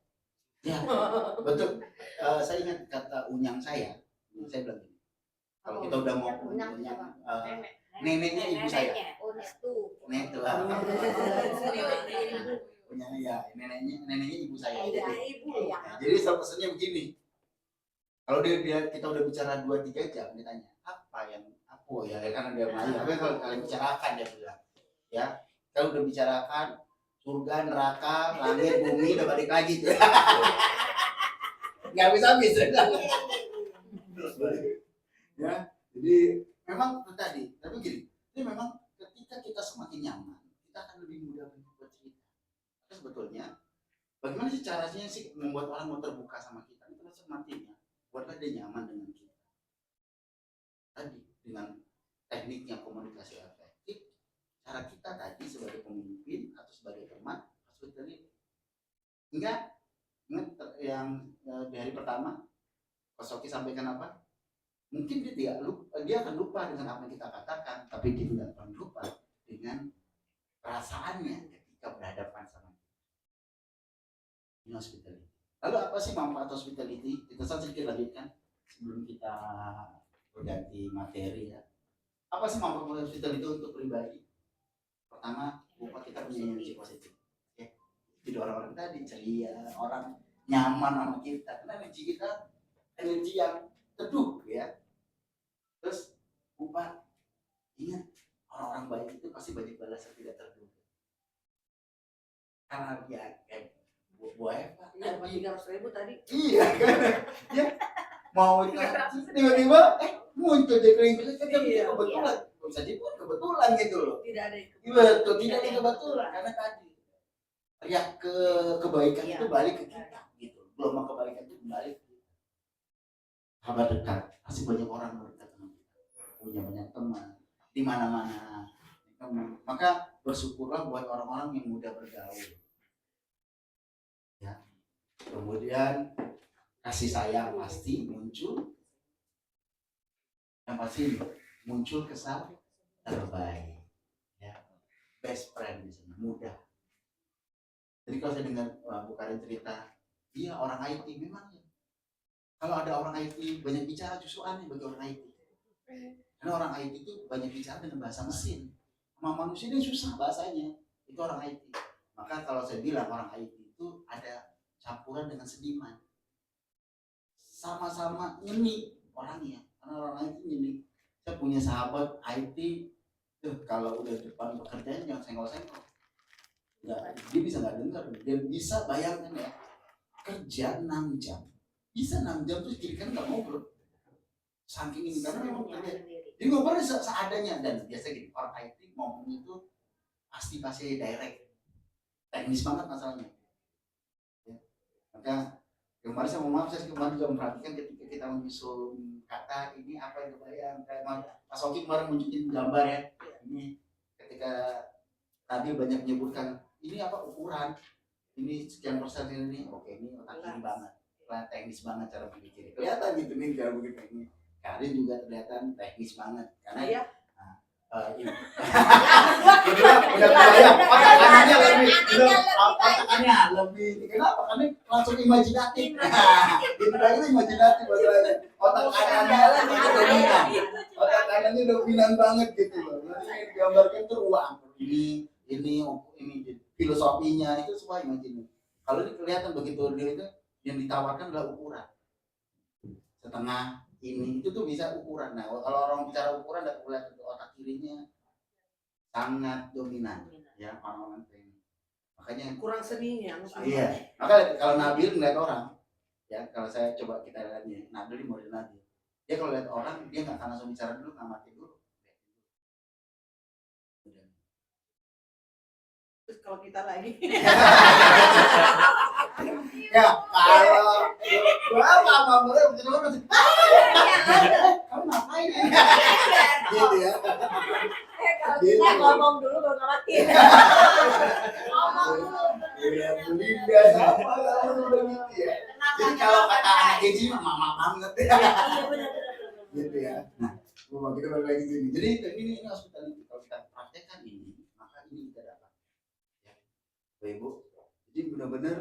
Ya, betul. Saya ingat kata unyang saya bilang gini. Kalau kita udah mau neneknya ibu saya. Netu lah. Neneknya ibu saya. Jadi selalu pesannya begini. Kalau kita udah bicara 2-3 jam, dia tanya apa yang aku ya karena dia main. Tapi kalau kalian bicarakan dia bilang, ya kalau udah bicarakan surga, neraka, langit, bumi udah balik lagi tuh. Nggak habis-habis. Ya, jadi memang tadi, tapi gini, ini memang ketika kita semakin nyaman, kita akan lebih mudah bercerita. Tapi sebetulnya, bagaimana sih caranya sih membuat orang mau terbuka sama kita? Itu sematinya, buatlah dia nyaman dengan kita. Tadi dengan tekniknya komunikasi efektif, cara kita tadi sebagai pemimpin atau sebagai teman harus berterima. Ingat yang di hari pertama, Pak Soki sampaikan apa? Mungkin dia akan lupa dengan apa yang kita katakan, tapi dia tidak akan lupa dengan perasaannya ketika berhadapan sama kita. Ini hospitality. Lalu apa sih manfaat hospitality? Kita sedikit lanjutkan sebelum kita berganti materi ya. Apa sih manfaat hospitality untuk pribadi? Pertama, kita punya energi positif. Ya. Jadi orang-orang tadi ceria, orang nyaman sama kita. Karena energi kita energi yang teduh ya. Terus ingat orang-orang baik itu pasti banyak balasan tidak terduga. Karena dia kayak buah Iya, 300.000 tadi. iya kan ya mau tiba-tiba muncul di kering kebetulan bisa dibuat kebetulan gitu loh. Tidak ada Betul, tidak ada kebetulan karena tadi teriak kebaikan itu balik ke kita gitu. Gelombang kebaikan itu kembali ke kita. Sahabat dekat, pasti banyak orang berdekat dengan kita. Punya banyak teman di mana-mana. Maka bersyukurlah buat orang-orang yang mudah bergaul. Ya. Kemudian kasih sayang pasti muncul. Yang pasti muncul kesan terbaik. Ya. Best friend di sana, mudah. Jadi kalau saya dengar Bu Karin cerita, dia orang IT memang ya. Kalau ada orang IT banyak bicara justru aneh bagi orang IT. Karena orang IT itu banyak bicara dengan bahasa mesin. Sama manusia ini susah bahasanya. Itu orang IT. Maka kalau saya bilang orang IT itu ada campuran dengan seniman. Sama-sama nyeni orangnya. Karena orang IT nyeni. Saya punya sahabat IT, kalau udah depan pekerjaan jangan senggol-senggol. Dia bisa nggak dengar. Dia bisa bayangkan ya. Kerja 6 jam. Bisa 6 jam terus kiri kan nggak ngobrol. Saking ini karena memang kerja. Jadi ngobrolnya seadanya dan biasa gini orang IT ngomong itu pasti direct, teknis banget masalahnya. Ya. Maka kemarin saya mau maaf saya kemarin juga memperhatikan ketika kita menyusun kata ini apa yang kebayang kayak Mas Oki kemarin munculin gambar ya. Ini ketika tadi banyak menyebutkan ini apa ukuran ini sekian persen ini oke ini otak kiri banget. Teknis banget cara berpikir. Kelihatan gitu nih cara berpikir ini. Karin juga kelihatan teknis banget karena ya. Udah kebayang otak kanannya lebih kenapa? Karena langsung imajinatif. Itu imajinatif masalahnya. Otak kanannya dominan. Otak kanannya dominan banget gitu loh. gambarkan tuh uang ini filosofinya itu semua imajinasi. Kalau ini kelihatan begitu dia itu yang ditawarkan adalah ukuran setengah ini itu tuh bisa ukuran. Nah kalau orang bicara ukuran dan kelihatan otak kirinya sangat dominan ya orang-orang ini. Makanya kurang seninya. iya. Maka kalau Nabil ngeliat orang ya kalau saya coba kita lihat nih Nabil ini model Nabil. Dia kalau lihat orang dia nggak akan langsung bicara dulu ngamati dulu. Terus kalau kita lagi Ya kalau gua apa boleh begitu kan kamu ngapain gitu ya Kalau kita ngomong dulu baru ngamatin. Ngomong dulu. ya Belinda siapa kamu udah gitu ya jadi kalau kata anak kecil mama banget ya Iya benar. gitu ya nah gua kita balik lagi sini jadi ini hospitality kalau kita praktekkan ini maka ini kita dapat ya Bapak Ibu jadi benar-benar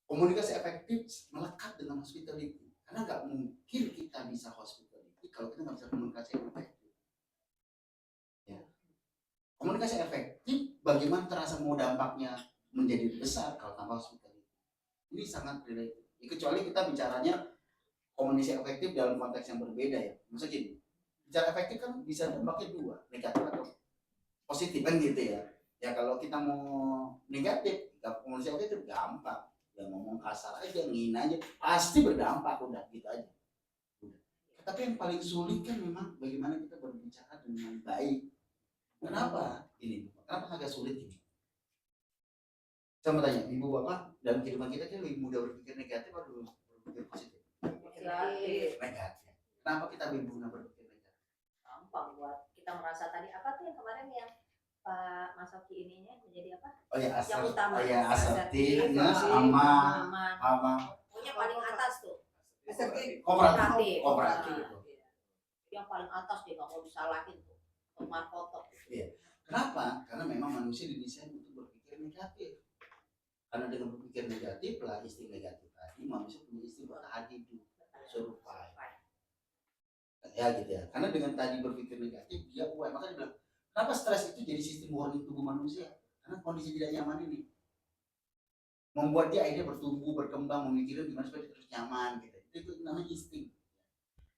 komunikasi efektif melekat dengan hospitality karena nggak mungkin kita bisa hospitality kalau kita nggak bisa komunikasi efektif ya komunikasi efektif bagaimana terasa mau dampaknya menjadi besar kalau tanpa hospitality ini sangat related kecuali kita bicaranya komunikasi efektif dalam konteks yang berbeda ya maksudnya gini bicara efektif kan bisa dampaknya dua negatif atau positif kan gitu ya ya kalau kita mau negatif komunikasi efektif gampang ya ngomong kasar aja ngina aja pasti berdampak udah gitu aja udah. Tapi yang paling sulit kan memang bagaimana kita berbicara dengan baik kenapa ini kenapa agak sulit ini saya mau tanya ibu bapak dalam kehidupan kita kan lebih mudah berpikir negatif atau berpikir positif negatif kenapa kita lebih mudah berpikir negatif Gampang buat kita merasa tadi apa tuh yang kemarin yang Pak Mas Oki ininya menjadi apa? oh ya Yang utama. asertifnya Asertif. sama Aman. Pokoknya paling atas tuh. kooperatif Yang paling atas dia nggak mau disalahin tuh. Teman foto. kenapa karena memang manusia didesain untuk berpikir negatif karena dengan berpikir negatif lah insting negatif tadi manusia punya insting bertahan hidup survive ya gitu ya karena dengan tadi berpikir negatif dia aware maka dia bilang kenapa stres itu jadi sistem warning tubuh manusia karena kondisi tidak nyaman ini membuat dia akhirnya bertumbuh berkembang memikirkan gimana supaya dia terus nyaman gitu itu namanya insting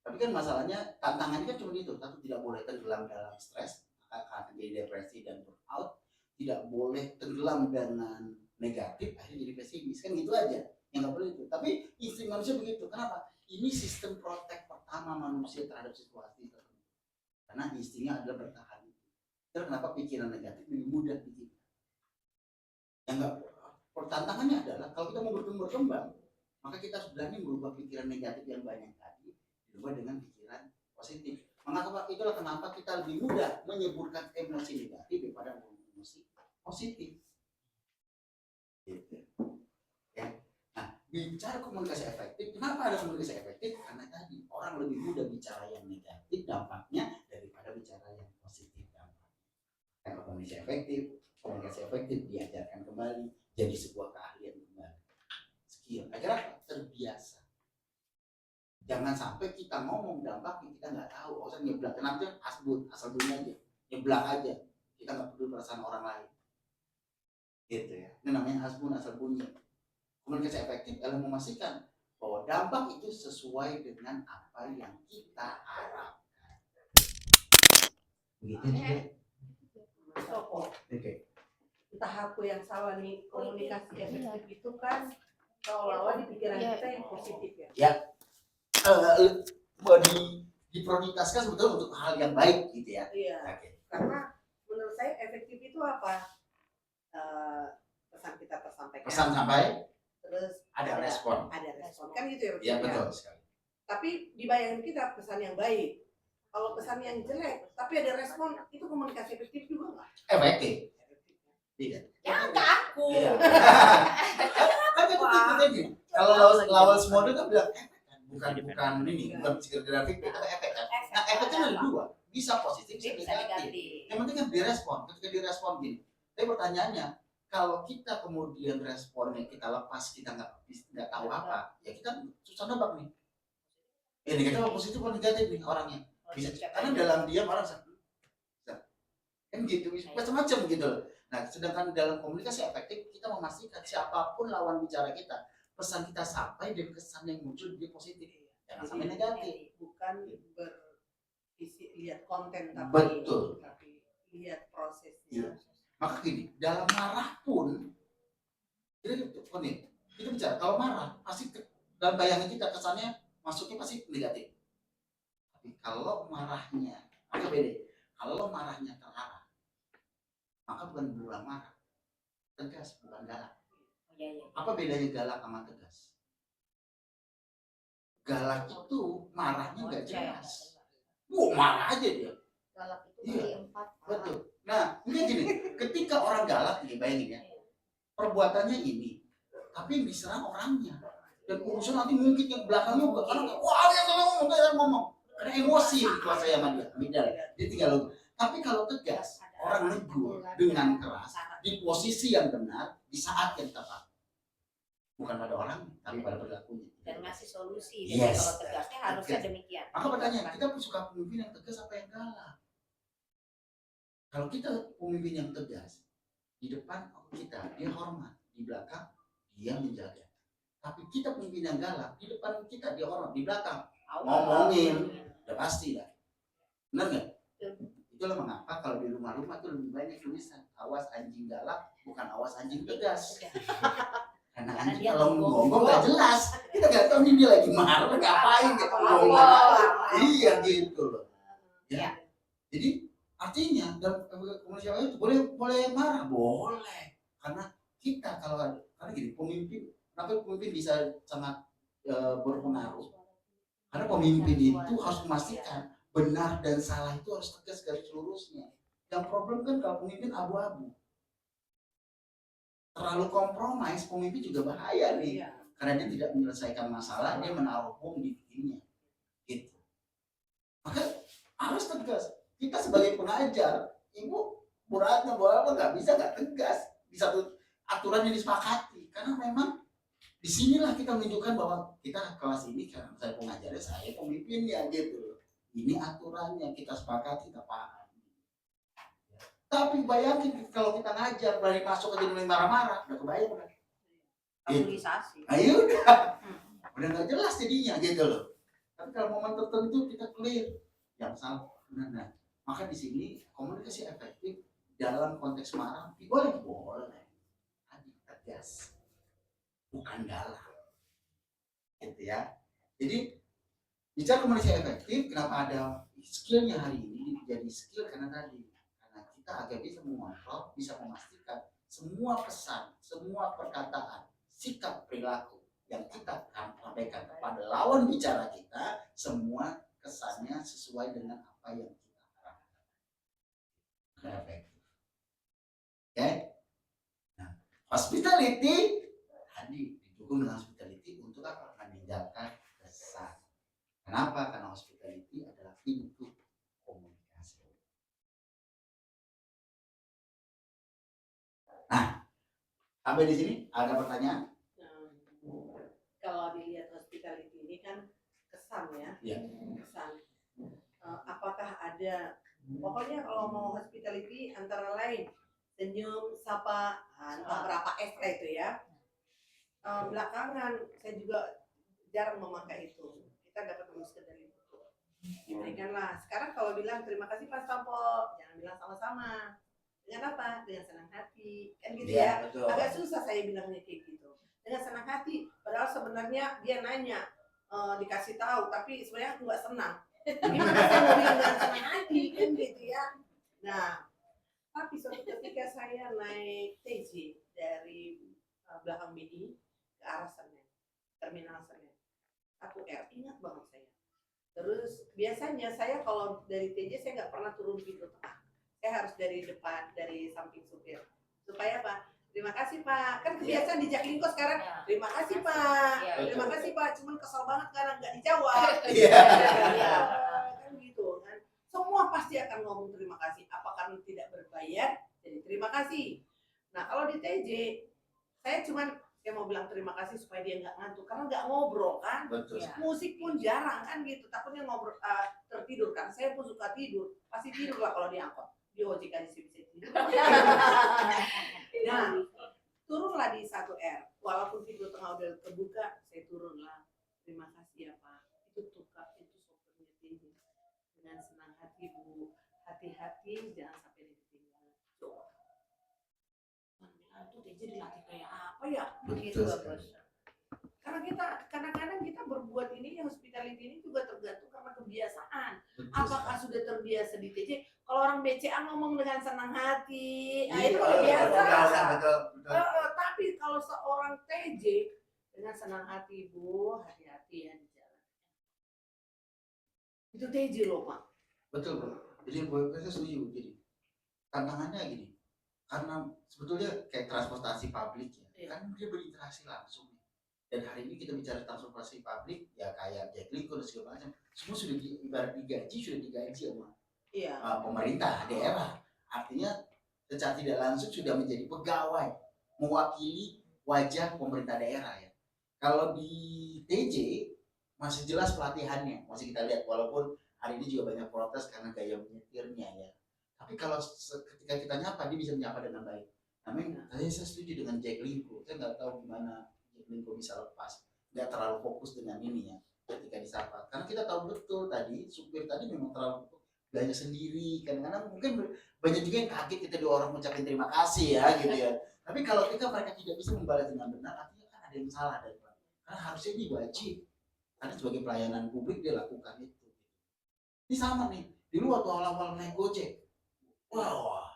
tapi kan masalahnya tantangannya kan cuma itu satu tidak boleh tenggelam dalam stres akan jadi depresi dan burnout tidak boleh tenggelam dengan negatif akhirnya jadi pesimis kan gitu aja yang nggak boleh itu tapi insting manusia begitu kenapa ini sistem protek pertama manusia terhadap situasi tertentu karena instingnya adalah bertahan terus kenapa pikiran negatif lebih mudah bikin yang nggak tantangannya adalah kalau kita mau berkembang maka kita harus berani merubah pikiran negatif yang banyak tadi dirubah dengan pikiran positif maka itulah kenapa kita lebih mudah menyeburkan emosi negatif daripada emosi positif gitu ya nah bicara komunikasi efektif kenapa ada komunikasi efektif karena tadi orang lebih mudah bicara yang negatif dampaknya daripada bicara yang positif dampaknya komunikasi efektif diajarkan kembali jadi sebuah keahlian kembali skill agar apa terbiasa jangan sampai kita ngomong dampaknya kita nggak tahu usah nyeblak kenapa asal bunyi aja nyeblak aja kita nggak peduli perasaan orang lain gitu ya ini namanya asal bunyi komunikasi efektif adalah memastikan bahwa dampak itu sesuai dengan apa yang kita harapkan begitu juga oke entah aku yang salah nih komunikasi efektif itu kan seolah-olah di pikiran kita yang positif ya diprioritaskan sebetulnya untuk hal yang baik gitu ya iya oke. karena menurut saya efektif itu apa pesan kita tersampaikan Pesan sampai terus ada respon kan gitu ya ya betul sekali tapi di bayangan kita pesan yang baik kalau pesan yang jelek tapi ada respon itu komunikasi efektif juga nggak efektif tidak Jangan ke aku. iya kan itu kalau lawan semua itu kan bilang bukan ini bukan psikologi grafik itu efek kan nah efeknya ada dua bisa positif bisa negatif yang penting kan direspon ketika direspon gini tapi pertanyaannya kalau kita kemudian responnya kita lepas kita nggak tahu apa ya kita susah nebak nih negatif atau positif atau negatif nih orangnya bisa karena dalam diam orang kan gitu, macam-macam gitu loh. Nah, sedangkan dalam komunikasi efektif kita memastikan siapapun lawan bicara kita, pesan kita sampai dan kesan yang muncul dia positif, jangan sampai negatif. Bukan bervisi lihat konten tapi Betul. tapi lihat prosesnya. Iya. Maka gini, dalam marah pun kita bicara kalau marah pasti dalam bayangan kita kesannya masuknya pasti negatif. Tapi kalau marahnya agak beda. Kalau marahnya terarah, maka bukan berulang marah, tegas bukan galak. Iya. Apa bedanya galak sama tegas? Galak itu marahnya nggak jelas. Marah aja dia. Galak itu Iya. kali 4. Betul. Nah, ini gini, ketika orang galak nih, bayangin ya, perbuatannya ini, tapi yang diserang orangnya. Dan urusan nanti mungkin yang belakangnya ke orang, wah yang ngomong. Karena emosi dikuasai sama dia, amigdala. Dia tinggal. Tapi kalau tegas, orang negur dengan keras, di posisi yang benar, di saat yang tepat. Bukan pada orang, tapi pada perilakunya. Dan ngasih solusi. Yes. Jadi kalau tegasnya harusnya Tegas. demikian. Maka pertanyaan, kita suka pemimpin yang tegas apa yang galak? Kalau kita pemimpin yang tegas, di depan kita dia hormat, di belakang dia menjaga. Tapi kita pemimpin yang galak, di depan kita dia hormat, di belakang ngomongin, udah pasti lah. Benar nggak? Itulah mengapa kalau di rumah-rumah tuh lebih banyak tulisan awas anjing galak, bukan awas anjing tegas. Karena anjing dia kalau ngomong. ngomong nggak jelas, kita nggak tahu nih dia lagi marah, ngapain gitu. Iya gitu loh. Ya. Jadi artinya dalam komunikasi itu boleh marah, boleh. Karena kita karena gini, kenapa pemimpin bisa sangat berpengaruh? Karena pemimpin itu harus memastikan benar dan salah itu harus tegas garis lurusnya. Yang problem kan kalau pemimpin abu-abu. Terlalu kompromis, pemimpin juga bahaya nih. Karena dia tidak menyelesaikan masalah, dia menaruh bom di dirinya. Gitu. Maka harus tegas. Kita sebagai pengajar, ibu beratnya apa nggak bisa nggak tegas di satu aturan yang disepakati. Karena memang disinilah kita menunjukkan bahwa kita kelas ini karena saya pengajarnya, saya pemimpinnya gitu. Ini aturannya kita sepakati, kita paham. Tapi bayangin kalau kita ngajar berani masuk aja mulai marah-marah, udah kebayang kan? Aturisasi. Ayo udah nggak jelas jadinya gitu loh. Tapi kalau momen tertentu kita clear yang salah benar. Maka di sini komunikasi efektif dalam konteks marah boleh tapi tegas, bukan galak, gitu ya. Jadi bicara komunikasi efektif, kenapa ada skillnya hari ini jadi skill karena kita agak bisa mengontrol, bisa memastikan semua pesan, semua perkataan, sikap perilaku yang kita akan sampaikan kepada lawan bicara kita, semua kesannya sesuai dengan apa yang kita harapkan. Efektif. Oke? Nah, hospitality tadi didukung dengan hospitality untuk apa? Meninggalkan kesan. Kenapa? Karena hospitality adalah pintu komunikasi. Nah, sampai di sini ada pertanyaan? Kalau dilihat hospitality ini kan kesan ya, Iya. kesan. Apakah ada, pokoknya kalau mau hospitality antara lain senyum, sapa, entah berapa S lah itu ya. Belakangan saya juga jarang memakai itu. Kita dapat rumuskan dari buku. Diberikanlah. Sekarang kalau bilang terima kasih Pak Sampo, jangan bilang sama-sama. Dengan apa? Dengan senang hati. Kan gitu ya. Betul. Agak susah saya bilangnya kayak gitu. Dengan senang hati. Padahal sebenarnya dia nanya, dikasih tahu, tapi sebenarnya aku nggak senang. Gimana saya mau bilang dengan senang hati kan gitu ya. Nah, tapi suatu ketika saya naik TJ dari belakang BI ke arah Senen, terminal Senen, 1R, ingat banget saya. Terus biasanya saya kalau dari TJ saya nggak pernah turun pintu tengah. Saya harus dari depan, dari samping supir. Supaya apa? Terima kasih Pak. Kan kebiasaan di Jaklingko sekarang. Terima kasih Pak. Terima kasih Pak. Cuman kesel banget karena nggak dijawab. Iya. Kan gitu kan. Semua pasti akan ngomong terima kasih. Apa karena tidak berbayar? Jadi terima kasih. Nah kalau di TJ, saya mau bilang terima kasih supaya dia nggak ngantuk. Karena nggak ngobrol kan. Betul. Musik pun jarang kan gitu. Takutnya ngobrol tertidur kan. Saya pun suka tidur. Pasti tidur lah kalau diangkut. Di OJK di sini Nah, turunlah di 1R. Walaupun pintu tengah udah kebuka, saya turunlah. Terima kasih ya Pak. Itu tukar, itu sopirnya tinggi. Dengan senang hati Bu. Hati-hati, jangan sampai ditinggal. Coba. Itu TJ dilatih kayak apa ya? Begitu Betul Bos. sekali. Karena kita kadang-kadang kita berbuat ini, yang hospitality ini juga tergantung karena kebiasaan. Betul Apakah sekali. sudah terbiasa di TJ? Kalau orang BCA ngomong dengan senang hati, Iya, itu udah biasa. betul. Tapi kalau seorang TJ dengan senang hati, Bu, hati-hati ya di jalan. Itu TJ loh, Pak. Betul, Bro. Jadi saya setuju. Jadi tantangannya gini, karena sebetulnya kayak transportasi publik ya, Iya. kan dia berinteraksi langsung. Dan hari ini kita bicara transportasi publik, ya kayak Jack Lincoln dan segala macam, semua sudah ibarat digaji sama Iya. pemerintah daerah. Artinya secara tidak langsung sudah menjadi pegawai mewakili wajah pemerintah daerah ya. Kalau di TJ masih jelas pelatihannya, masih kita lihat walaupun hari ini juga banyak protes karena gaya menyetirnya ya. Tapi kalau ketika kita nyapa dia bisa menyapa dengan baik. Namun saya setuju dengan Jack Lincoln. Saya nggak tahu gimana Jack Lincoln bisa lepas, nggak terlalu fokus dengan ini ya ketika disapa. Karena kita tahu betul tadi supir tadi memang terlalu belanja sendiri. Kadang-kadang mungkin banyak juga yang kaget kita dua orang mengucapkan terima kasih ya gitu ya. Tapi kalau mereka tidak bisa membalas dengan benar, artinya kan ada yang salah dari mereka. Karena harusnya ini wajib. Karena sebagai pelayanan publik dia lakukan itu. Ini sama nih. Dulu waktu awal-awal naik Gojek, wah,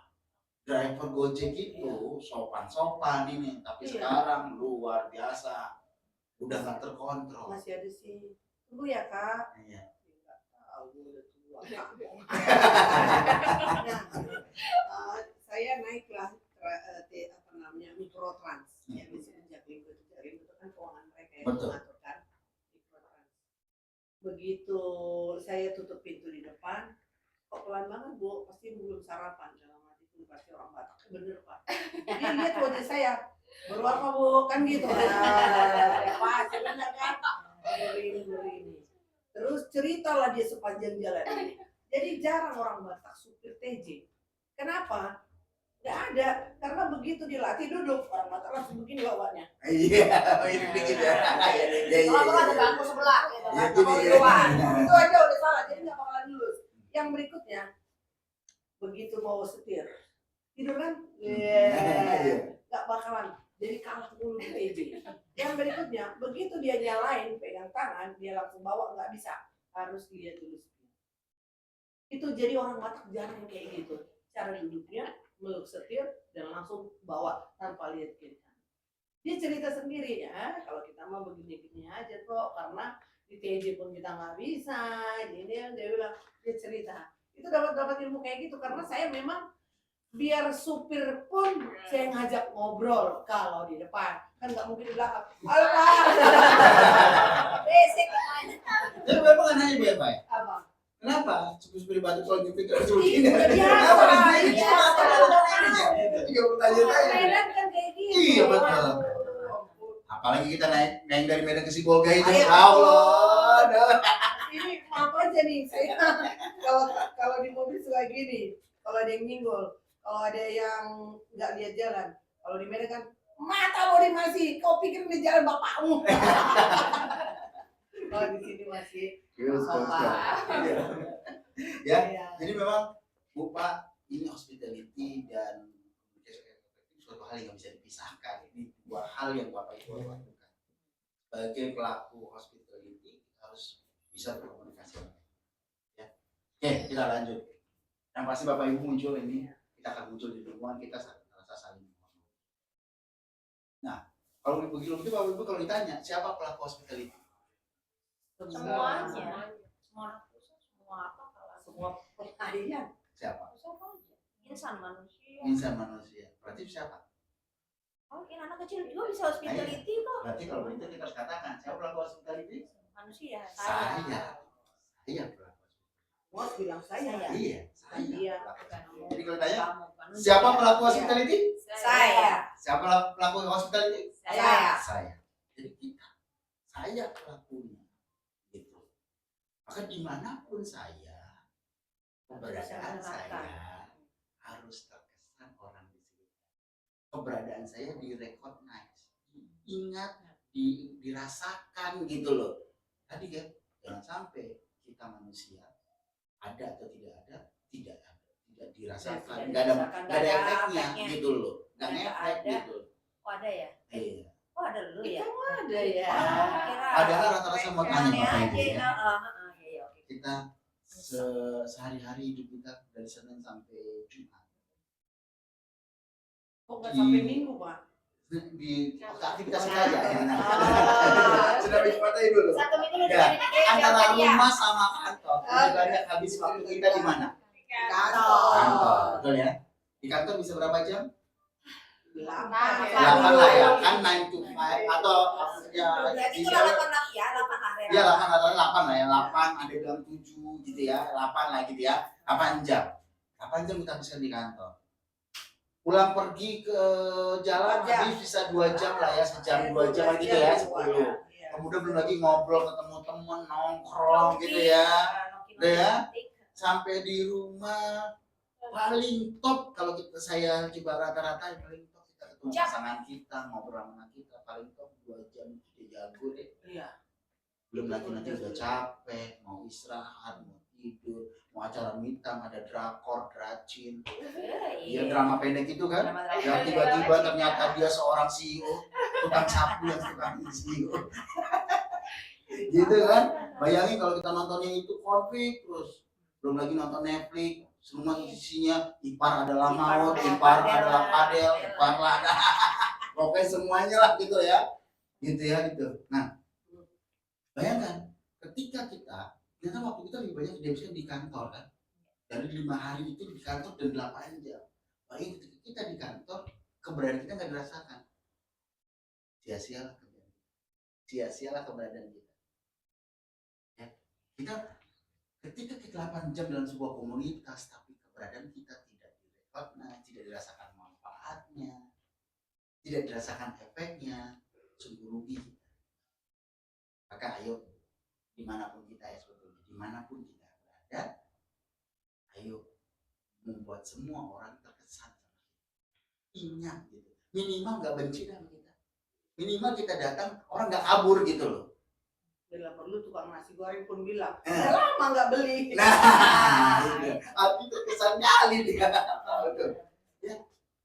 driver Gojek itu sopan-sopan ini. Tapi sekarang luar biasa. Udah nggak terkontrol. Masih ada sih. Tunggu ya, Kak. Iya. Nggak tahu, udah tua. Nah, saya naiklah Mikrotrans. Ya, biasanya Jaklinggo itu kan keuangan mereka yang Betul. mengaturkan Mikrotrans. Begitu saya tutup pintu di depan, kok pelan banget Bu, pasti belum sarapan. Dalam hati itu pasti orang Batak. Bener Pak. Dia lihat wajah saya, baru apa Bu, kan gitu. Pak, bener kan? Begini. Terus ceritalah dia sepanjang jalan ini. Jadi jarang orang Batak supir TJ. Kenapa? Nggak ada, karena begitu dilatih duduk, orang Batak langsung begini bawahnya. Iya, ini dikit ya. Kalau ada bangku sebelah, gitu kan. Kalau di luar, itu aja udah salah, jadi nggak bakalan lulus. Yang berikutnya, begitu mau setir, tidur kan? Nggak bakalan. Jadi kalah dulu di TJ. Yang berikutnya, begitu dia nyalain, pegang tangan, dia langsung bawa, nggak bisa. Harus dilihat dulu. Itu jadi orang Batak jarang kayak gitu. Cara duduknya, meluk setir, dan langsung bawa tanpa lihat kiri kanan. Dia cerita sendiri ya, kalau kita mau begini-begini aja kok, karena di TJ pun kita nggak bisa. Jadi dia bilang, dia cerita. Itu dapat ilmu kayak gitu, karena saya memang biar supir pun saya ngajak ngobrol kalau di depan, kan nggak mungkin di belakang. Halo Pak. Basic. Tapi Bapak kan nanya biar Pak. Apa? Kenapa? Supir Batak kalau nyupir terus begini? Iya, Kenapa di sini iya. cuma ada itu juga pertanyaan. Medan kan kayak gitu. Iya, betul. Apalagi kita naik dari Medan ke Sibolga itu. Ayo. Allah. Ini maaf aja nih saya kalau di mobil suka gini, kalau ada yang nyenggol, kalau ada yang nggak lihat jalan, kalau di Medan kan mata lo masih, kau pikir di jalan bapakmu. Kalau di sini masih sopan. Ya, Iya. jadi memang Bu Pak, ini hospitality dan suatu hal yang nggak bisa dipisahkan. Ini dua hal yang Bapak Ibu lakukan. Sebagai pelaku hospitality harus bisa berkomunikasi. Ya. Oke, kita lanjut. Yang pasti Bapak Ibu muncul ini, kita akan muncul di lingkungan kita rasa saling menghormati. Nah, kalau begitu Bapak Ibu kalau ditanya siapa pelaku hospitality? Semuanya. Semua apa kalau Semua pertanyaan. Siapa? insan manusia. Insan manusia. Berarti siapa? Oh, ini anak kecil juga bisa hospitality kok. Berarti kalau begitu kita harus katakan siapa pelaku hospitality? Manusia. Saya pelaku hospitality. Bos bilang saya. Iya, saya. Iya. pelaku. Jadi kalau tanya Kamu, manusia. siapa pelaku hospitality? Saya. Siapa pelaku hospitality? Saya. Jadi kita. Saya pelakunya. Gitu. Maka dimanapun saya, keberadaan saya harus terkesan orang keberadaan saya di-recognize, ingat, dirasakan gitu loh. Tadi kan jangan sampai kita manusia ada atau tidak dirasakan, nggak ada efeknya gitu loh, nggak ngefek gitu. Oh ada ya? Iya. Oh ada dulu ya? Kamu ada ya. Padahal rata-rata saya mau tanya Bapak Ibu ya. Iya, oke. Kita sehari-hari hidup kita dari Senin sampai Jumat Kok nggak sampai minggu, Pak? di aktivitas kita aja ya. Oh. Sudah dipatahin dulu. Satu minggu lu Ya, jadi antara rumah sama kantor, lebih banyak habis waktu kita di mana? Kantor, betul ya? Di kantor bisa berapa jam? 8 lah ya, kan 9 to 5 atau ya Berarti itu bisa 8 ya, 8 hari. ya 8 lah ya, 8 ada bilang 7 gitu ya, 8 lah gitu ya, 8 jam. 8 jam kita habiskan di kantor. Pulang pergi ke jalan habis bisa 2 jam lah ya, sejam 2 jam gitu ya, 10. Kemudian belum lagi ngobrol, ketemu temen, nongkrong gitu ya. Udah ya, sampai di rumah paling top kalau saya coba rata-rata yang paling top kita ketemu pasangan kita, ngobrol sama kita paling top 2 jam udah jago deh. Iya. Belum lagi nanti udah capek, mau istirahat, mau tidur, mau acara meeting, ada drakor, dracin, ya drama pendek itu kan, yang tiba-tiba ternyata dia seorang CEO, tukang sapu yang tukang CEO. Gitu kan, bayangin kalau kita nontonnya itu konflik terus, belum lagi nonton Netflix, semua isinya ipar adalah maut, ipar adalah padel, ipar lah, pokoknya semuanya lah gitu ya, gitu. Nah, bayangkan ketika kita waktu kita lebih banyak dihabiskan di kantor kan, dari 5 hari itu di kantor dan 8 jam. Bayangin ketika kita di kantor, keberadaan kita nggak dirasakan, sia-sialah keberadaan kita. Ya, kita ketika kita 8 jam dalam sebuah komunitas, tapi keberadaan kita tidak direkognize, tidak dirasakan manfaatnya, tidak dirasakan efeknya, sungguh rugi. Maka ayo, dimanapun kita ya sebetulnya, dimanapun kita berada, ayo membuat semua orang terkesan sama kita. Ingat gitu, minimal nggak benci sama kita, minimal kita datang orang nggak kabur gitu loh. Bila perlu tukang nasi goreng pun bilang, lama nggak beli. Nah, itu terkesan kali dia. Betul. Ya,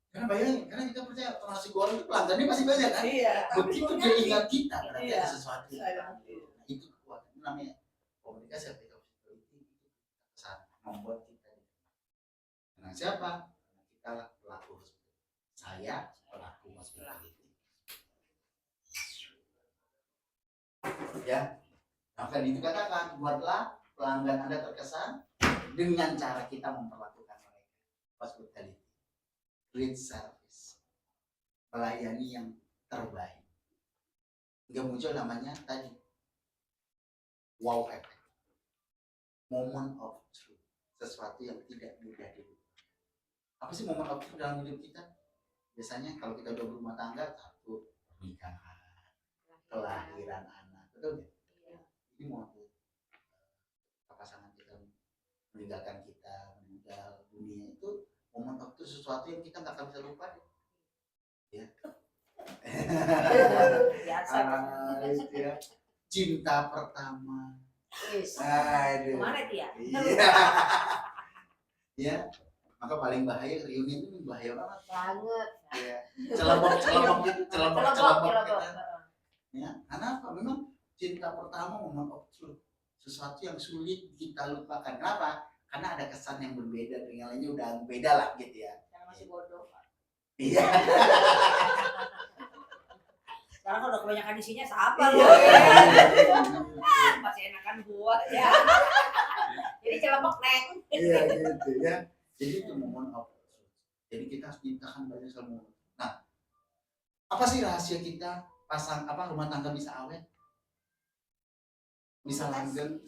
karena bayangin, karena kita percaya tukang nasi goreng itu pelanggannya masih banyak kan. Iya. Begitu dia ingat kita, berarti Iya. ada sesuatu. Iya. Itu kekuatan, itu namanya komunikasi itu kesan membuat kita. Nah, siapa? Karena kita lah pelaku. Saya pelaku hospitality. Ya, maka dikatakan buatlah pelanggan Anda terkesan dengan cara kita memperlakukan mereka. Hospitality, great service, melayani yang terbaik. Hingga muncul namanya tadi wow effect, moment of truth, sesuatu yang tidak mudah dilupakan. Apa sih moment of truth dalam hidup kita? Biasanya kalau kita udah berumah tangga, satu pernikahan, kelahiran anak, betul nggak? Ini moment pasangan kita meninggalkan kita, meninggal dunia, itu moment of truth, sesuatu yang kita nggak akan bisa lupa deh. Ya. Itu ya. Cinta pertama. Aduh. Kemana itu ya? Iya. Ya, maka paling bahaya reuni itu bahaya banget. Banget. Ya. Celebok gitu, celebok. Ya, karena apa? Memang cinta pertama moment of truth, sesuatu yang sulit kita lupakan. Kenapa? Karena ada kesan yang berbeda dengan lainnya, udah beda lah gitu ya. Yang masih bodoh. Iya. Sekarang kalau udah kebanyakan isinya siapa lu? Masih enakan gua ya. Jadi celebok neng. Iya gitu ya. Jadi itu moment of truth. Jadi kita harus mintakan banyak sama. Nah, apa sih rahasia kita rumah tangga bisa awet? Bisa langgeng?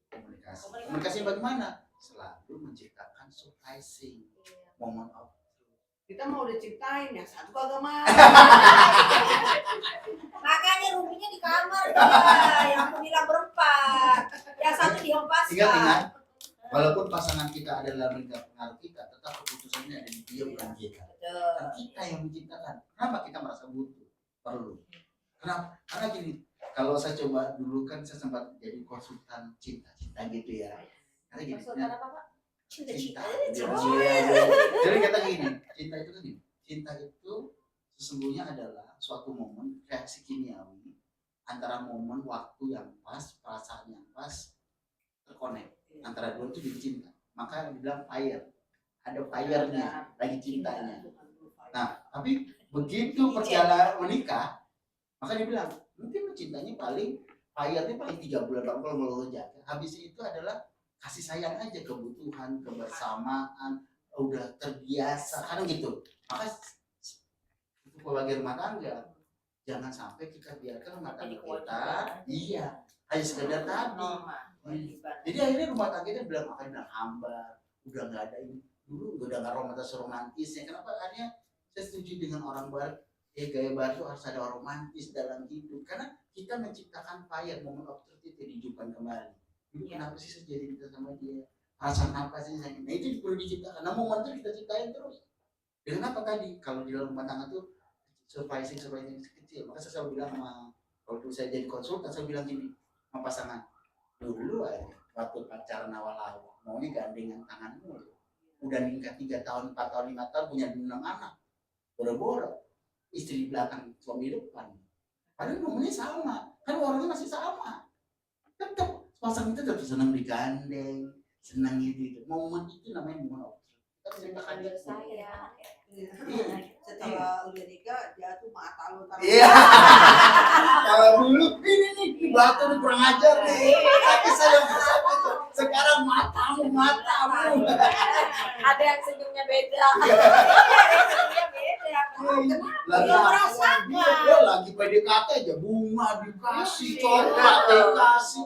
Komunikasi. Komunikasi bagaimana? Selalu menciptakan surprising moment of truth. Kita mau udah ciptain, yang satu kagak mau. Makanya ruminya di kamar dia, yang aku bilang berempat, yang satu dihempaskan. Ingat, walaupun pasangan kita ada dalam lingkar pengaruh kita, tetap keputusannya ada di dia bukan kita. Kan kita yang menciptakan. Kenapa kita merasa butuh? Perlu. Kenapa? Karena gini, kalau saya coba dulu kan saya sempat jadi konsultan cinta gitu ya. Karena gini, Konsultan apa Pak? Cinta-cinta. Jadi kata gini, cinta itu kan gini. Cinta itu sesungguhnya adalah suatu momen reaksi kimiawi antara momen waktu yang pas, perasaan yang pas, terkonek antara dua itu jadi cinta. Maka dibilang fire, ada fire-nya, lagi cintanya. Nah, tapi begitu perjalanan menikah, maka dibilang mungkin cintanya paling fire-nya paling 3 bulan kalau melonjak. Habis itu adalah kasih sayang aja, kebutuhan, kebersamaan, udah terbiasa kan gitu. Maka itu keluarga rumah tangga, jangan sampai kita biarkan rumah tangga kita hanya sekedar tadi. Jadi akhirnya rumah tangga kita bilang hambar, udah nggak ada ini dulu, udah nggak romantisnya. Kenapa? Akhirnya saya setuju dengan orang barat, gaya baru harus ada romantis dalam hidup, karena kita menciptakan fire, momen of truth itu dihidupkan kembali. Dulu kenapa sih saya jadi kita sama dia? Perasaan apa sih saya? Nah itu perlu diciptakan. Nah momen itu kita ciptain terus. Dengan apa tadi? Kalau di dalam rumah tangga tuh surprising kecil. Maka saya selalu bilang sama, kalau dulu saya jadi konsultan, saya bilang gini sama pasangan, dulu aja waktu pacaran awal-awal maunya gandengan tanganmu, udah nikah 3 tahun, 4 tahun, 5 tahun, punya 6 anak, boro-boro istri di belakang, suami di depan. Padahal momennya sama, kan orangnya masih sama, tetap pasangan itu tetap senang digandeng, senang gitu. Momen itu namanya momen of truth. Kita Ambil saya. Setelah udah nikah dia tuh mata lu taruh. Iya. Kalau dulu ini nih di batu nih kurang ajar nih. Tapi saya sekarang matamu. Ada yang senyumnya beda. Lagi dia lagi PDKT aja bunga dikasih, coklat dikasih,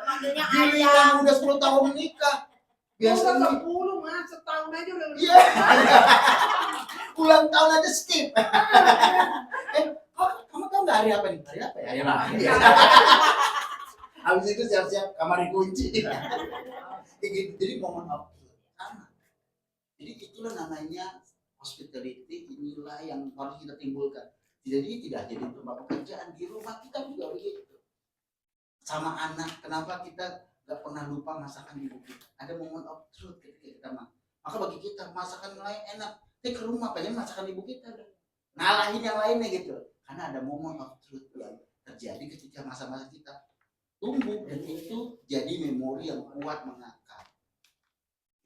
Manggilnya giliran udah 10 tahun menikah. Biasanya Biasanya 10 mas, setahun aja udah. iya. Ulang tahun aja skip. Kamu tahu nggak hari apa nih? Hari apa ya? Hari lahir. Habis itu siap-siap kamar dikunci. Jadi momen of truth sama. Jadi itulah namanya hospitality, inilah yang harus kita timbulkan. Jadi tidak jadi tempat pekerjaan, di rumah kita juga begitu. Sama anak, kenapa kita nggak pernah lupa masakan ibu kita? Ada momen of truth ketika kita makan. Maka bagi kita masakan lain enak, ke rumah pengen masakan ibu kita deh. Ngalahin yang lainnya gitu. Karena ada momen of truth yang terjadi ketika masa-masa kita tumbuh, dan itu jadi memori yang kuat mengakar.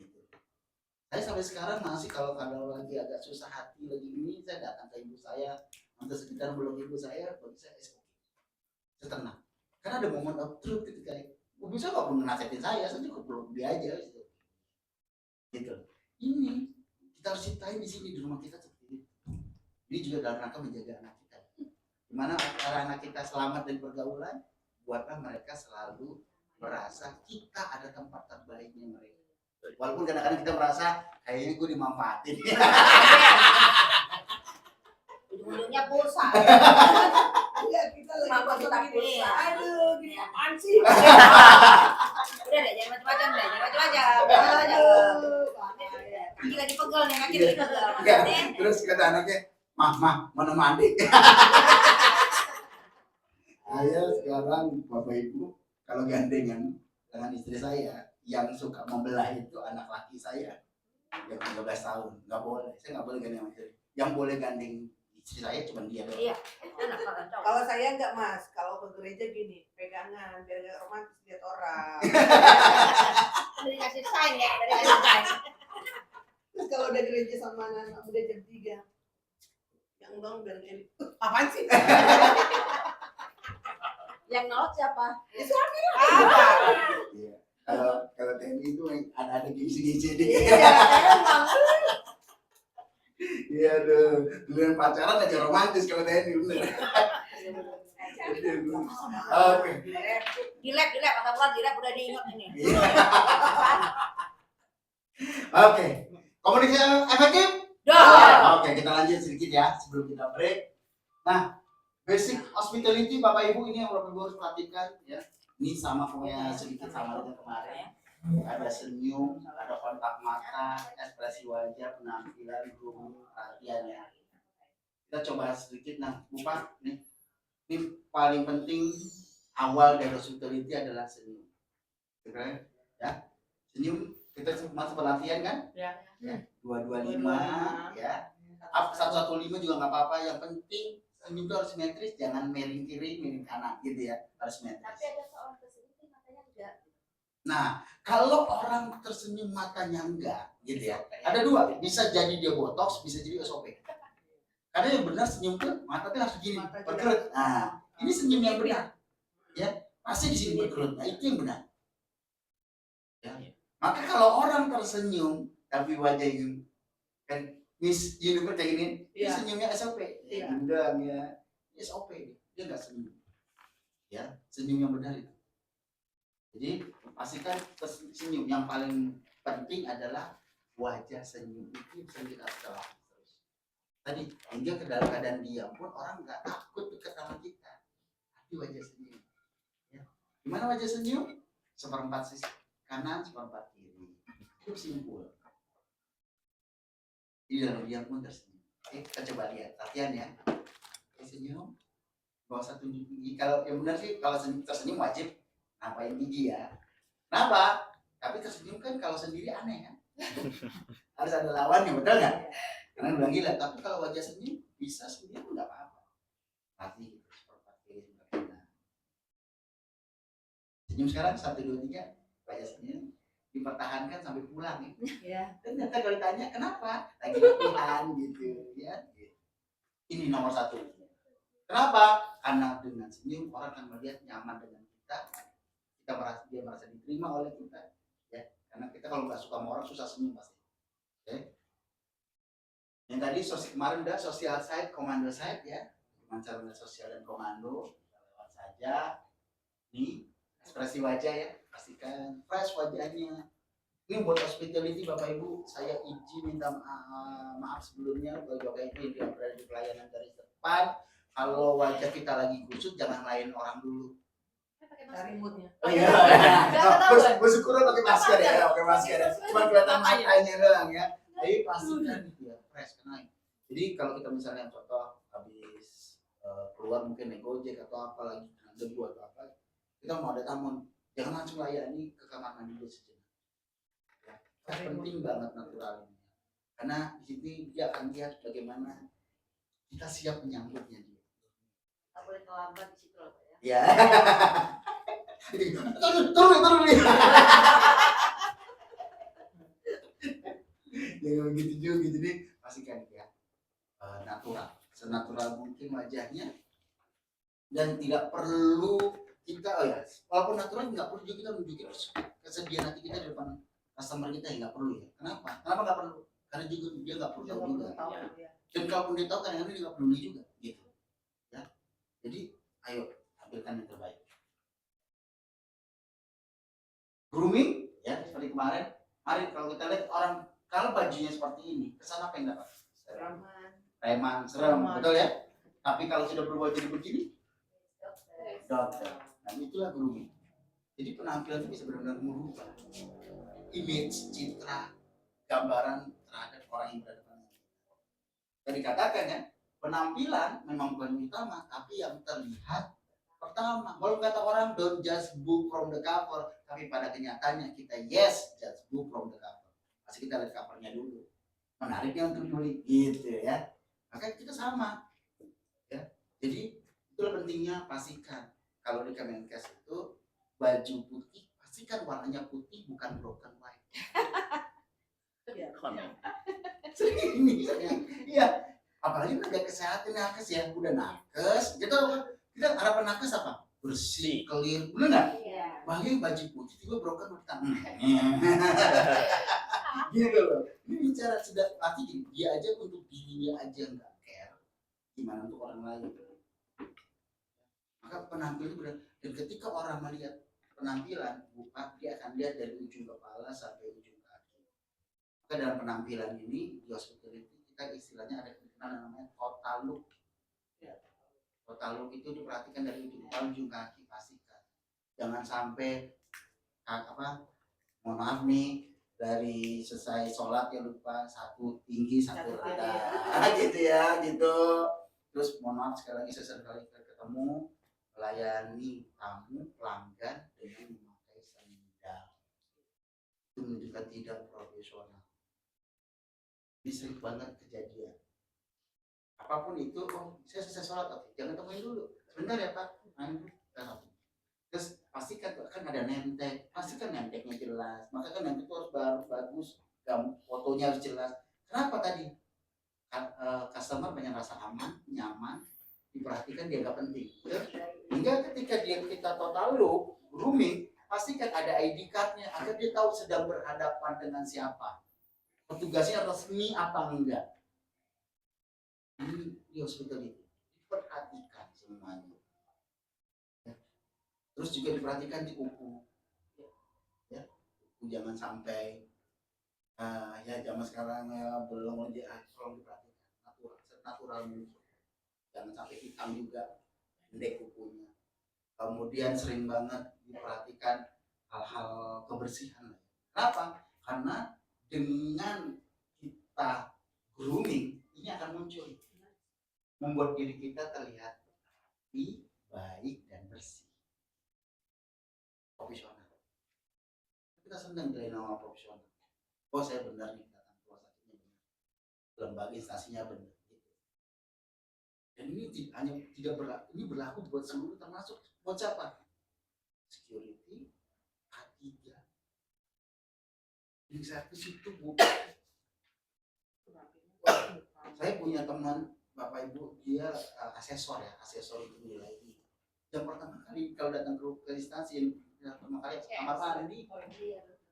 Gitu. Saya sampai sekarang masih kalau lagi agak susah hati lagi ini, saya datang ke ibu saya, atau sekitar belum ibu saya, bagi saya SOP. Saya tenang. Karena ada momen of truth ketika ibu saya nggak perlu menasihatin saya cukup peluk dia aja gitu. Gitu. Ini kita harus ciptain di sini di rumah kita seperti itu. Ini juga dalam rangka menjaga anak kita. Gimana cara anak kita selamat dari pergaulan? Buatlah mereka selalu merasa kita ada tempat terbaiknya mereka. Walaupun kadang-kadang kita merasa kayaknya gue dimanfaatin. Ujung-ujungnya pulsa. Iya, kita lagi Mampu pasang kita gitu. punya. Aduh, gini apaan sih? Udah deh, jangan macam-macam deh, jangan macam-macam. Aduh, Kaki lagi pegel nih, kaki lagi pegel. Enggak, terus kata anaknya, mah, mana mandi? Saya sekarang Bapak Ibu kalau gandengan dengan istri saya yang suka membelah itu anak laki saya yang 13 tahun, nggak boleh, saya nggak boleh gandeng sama istri. Yang boleh gandeng istri saya cuma dia doang. Iya, enak kalau cowok. kalau saya enggak mas, kalau ke gereja gini, pegangan, biar gak romantis lihat orang. Dari kasih sign ya, dari kasih sign. Terus kalau udah gereja sama anak muda jam 3, yang dong dan ini, apaan sih? Yang nolak siapa? Apa? Iya. Kalau TNI itu ada gengsi-gengsi dikit. Iya, emang. Iya dong. Dulu yang pacaran aja romantis kalau TNI bener. Oke. Di lab, kata gua di lab udah diingat ini. Oke. Komunikasi efektif? Dah. Oke, kita lanjut sedikit ya sebelum kita break. Nah, basic hospitality Bapak Ibu ini yang Bapak Ibu harus perhatikan ya. Ini sama punya sedikit sama dengan kemarin. ada senyum, ada kontak mata, ekspresi wajah, penampilan, grooming, perhatian ya. Kita coba sedikit, nah lupa nih, ini paling penting awal dari hospitality adalah senyum. Oke, ya senyum kita masuk pelatihan kan? Ya. 225 ya. 115 juga nggak apa-apa, yang penting senyum itu harus simetris, jangan miring kiri, miring kanan gitu ya, harus simetris. Tapi ada seorang tersenyum matanya enggak. Nah, kalau orang tersenyum matanya enggak, gitu ya. Ada dua, bisa jadi dia botox, bisa jadi SOP. Karena yang benar senyum tuh matanya harus gini, berkerut. Nah, ini senyum yang benar. Ya, pasti di sini berkerut. Nah, itu yang benar. Ya. Maka kalau orang tersenyum tapi wajahnya kan Miss Universe kayak gini, dia senyumnya SOP. Ya, enggak ya. SOP. Dia enggak senyum. Ya, senyum yang benar itu. Jadi pastikan senyum, yang paling penting adalah wajah senyum itu bisa kita setelah terus. Tadi hingga ke dalam keadaan diam pun orang nggak takut dekat sama kita. Tapi wajah senyum. Ya. Gimana wajah senyum? Seperempat sisi kanan, seperempat kiri. Itu simpul. Di dalam diam pun tersenyum. Oke, kita coba lihat latihan ya. Oke, senyum. Gak usah tunjuk gigi. Kalau yang benar sih kalau tersenyum wajib nampain gigi ya. Kenapa? Tapi tersenyum kan kalau sendiri aneh kan? Harus ada lawannya, betul nggak? Karena bilang gila. Tapi kalau wajah senyum bisa sendiri pun nggak apa-apa. Latih gitu, seperti senyum sekarang 1, 2, 3 wajah senyum dipertahankan sampai pulang ya. Ya. Dan ternyata kalau ditanya kenapa? Lagi latihan gitu ya. Ini nomor 1. Kenapa? Karena dengan senyum orang akan melihat nyaman dengan kita merasa, dia merasa diterima oleh kita ya, karena kita kalau nggak suka sama orang susah senyum pasti. Oke. Yang tadi kemarin udah social side, komando side ya, gimana cara melihat sosial dan komando, lewat saja nih ekspresi wajah ya, pastikan fresh wajahnya. Ini buat hospitality Bapak Ibu, saya izin minta maaf sebelumnya bagi Bapak Ibu yang berada di pelayanan dari depan. Kalau wajah kita lagi kusut jangan lain orang dulu. Cari moodnya. Oh iya. Bersyukur pakai masker ya, pakai masker. Cuma kelihatan matanya doang ya. Jadi pastikan gitu ya, fresh kena. Jadi kalau kita misalnya contoh habis keluar mungkin naik Gojek atau apa lagi kena debu atau apa, kita mau ada tamu, jangan langsung layani ke kamar mandi dulu sejenak. Ya, penting banget natural ini. Karena di sini dia akan lihat bagaimana kita siap menyambutnya dia. Tak boleh terlambat di situ loh Pak ya. Ya. Turun nih. Jangan begitu juga gitu nih, pastikan ya natural, senatural mungkin wajahnya, dan tidak perlu kita walaupun natural nggak perlu juga kita nunjukin kesedihan hati kita di depan customer kita, nggak perlu ya. Kenapa nggak perlu? Karena juga dia nggak perlu tahu juga. Dan kalaupun dia tahu kadang-kadang dia nggak peduli juga gitu ya. Jadi ayo tampilkan yang terbaik. Grooming ya seperti kemarin. Mari kalau kita lihat orang kalau bajunya seperti ini, kesan apa yang dapat? Preman, serem, betul ya? Tapi kalau sudah berubah jadi begini, dokter. Nah itulah grooming. Jadi penampilan itu bisa benar-benar merubah image, citra, gambaran terhadap orang yang berhadapan dengan kita. Dan dikatakan ya, penampilan memang bukan utama, tapi yang terlihat pertama. Kalau kata orang don't judge book from the cover, tapi pada kenyataannya kita judge book from the cover. Pasti kita lihat covernya dulu, menariknya untuk dibeli gitu ya. Maka kita sama ya. Jadi itulah pentingnya, pastikan kalau di Kemenkes itu baju putih pastikan warnanya putih, bukan broken white. Sering ini iya, apalagi tenaga kesehatan nakes ya, udah nakes gitu. Kita harapan nakes apa? Bersih, clear, bener nggak? Iya. Bahkan baju putih juga broken white. Gitu loh. Ini bicara sudah pasti dia aja untuk dirinya aja nggak care, gimana untuk orang lain. Maka penampilan benar. Dan ketika orang melihat penampilan, dia akan lihat dari ujung kepala sampai ujung kaki. Maka dalam penampilan ini di hospitality kita istilahnya ada yang namanya total look. Ya. Total look itu diperhatikan dari ujung kepala ujung kaki, pastikan. Jangan sampai mohon maaf nih, dari selesai sholat ya lupa, satu tinggi satu Satu rendah gitu ya gitu. Terus mohon maaf sekali lagi sesekali ketemu, melayani tamu pelanggan dengan memakai sandal, itu menunjukkan tidak profesional. Ini sering banget kejadian. Apapun itu, oh saya selesai sholat, oke, jangan temuin dulu, sebentar ya Pak, terus pastikan kan ada nemtek, pastikan nemteknya jelas, maka kan nemtek itu harus bagus, fotonya harus jelas. Kenapa tadi? Customer banyak rasa aman, nyaman, diperhatikan, dianggap penting. Hingga ketika kita total look, grooming, pastikan ada ID card-nya agar dia tahu sedang berhadapan dengan siapa, petugasnya resmi apa enggak. Ini di hospital itu diperhatikan semuanya. Terus juga diperhatikan di kuku, ya, kuku jangan sampai ya zaman sekarang ya belum tolong diperhatikan natural muncul, jangan sampai hitam juga, pendek kukunya. Kemudian sering banget diperhatikan hal-hal kebersihan. Kenapa? Karena dengan kita grooming ini akan muncul, membuat diri kita terlihat rapi, baik dan bersih, profesional. Kita senang dari nama profesional. Oh saya benar nih, datang ke rumah sakitnya benar, lembaga instansinya benar. Gitu. Dan ini hanya tidak berlaku, ini berlaku buat seluruh, termasuk buat siapa? Security, K3. Ini servis itu bukan. Saya punya teman Bapak Ibu, dia asesor untuk nilai ini. Yang pertama kali kalau datang ke instansi, yang pertama kali apa ini?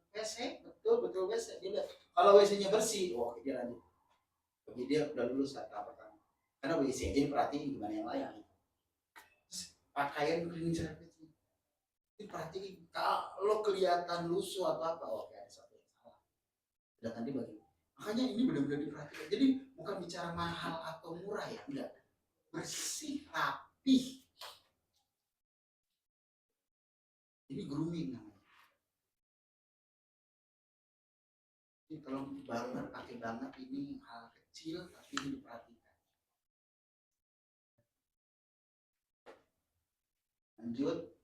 WC, betul WC. Dia lihat kalau WC-nya bersih, oh dia lanjut. Jadi dia udah lulus lah tahap pertama. Karena WC aja diperhatiin gimana yang lain. Terus pakaian cleaning service diperhatiin, kalau kelihatan lusuh atau apa, oke ada sesuatu yang salah. Sedangkan dia bagi. Makanya ini benar-benar diperhatikan. Jadi bukan bicara mahal atau murah ya, enggak. Bersih, rapi. Ini grooming namanya. Ini kalau banget, pakai banget, ini hal kecil tapi ini diperhatikan. Lanjut.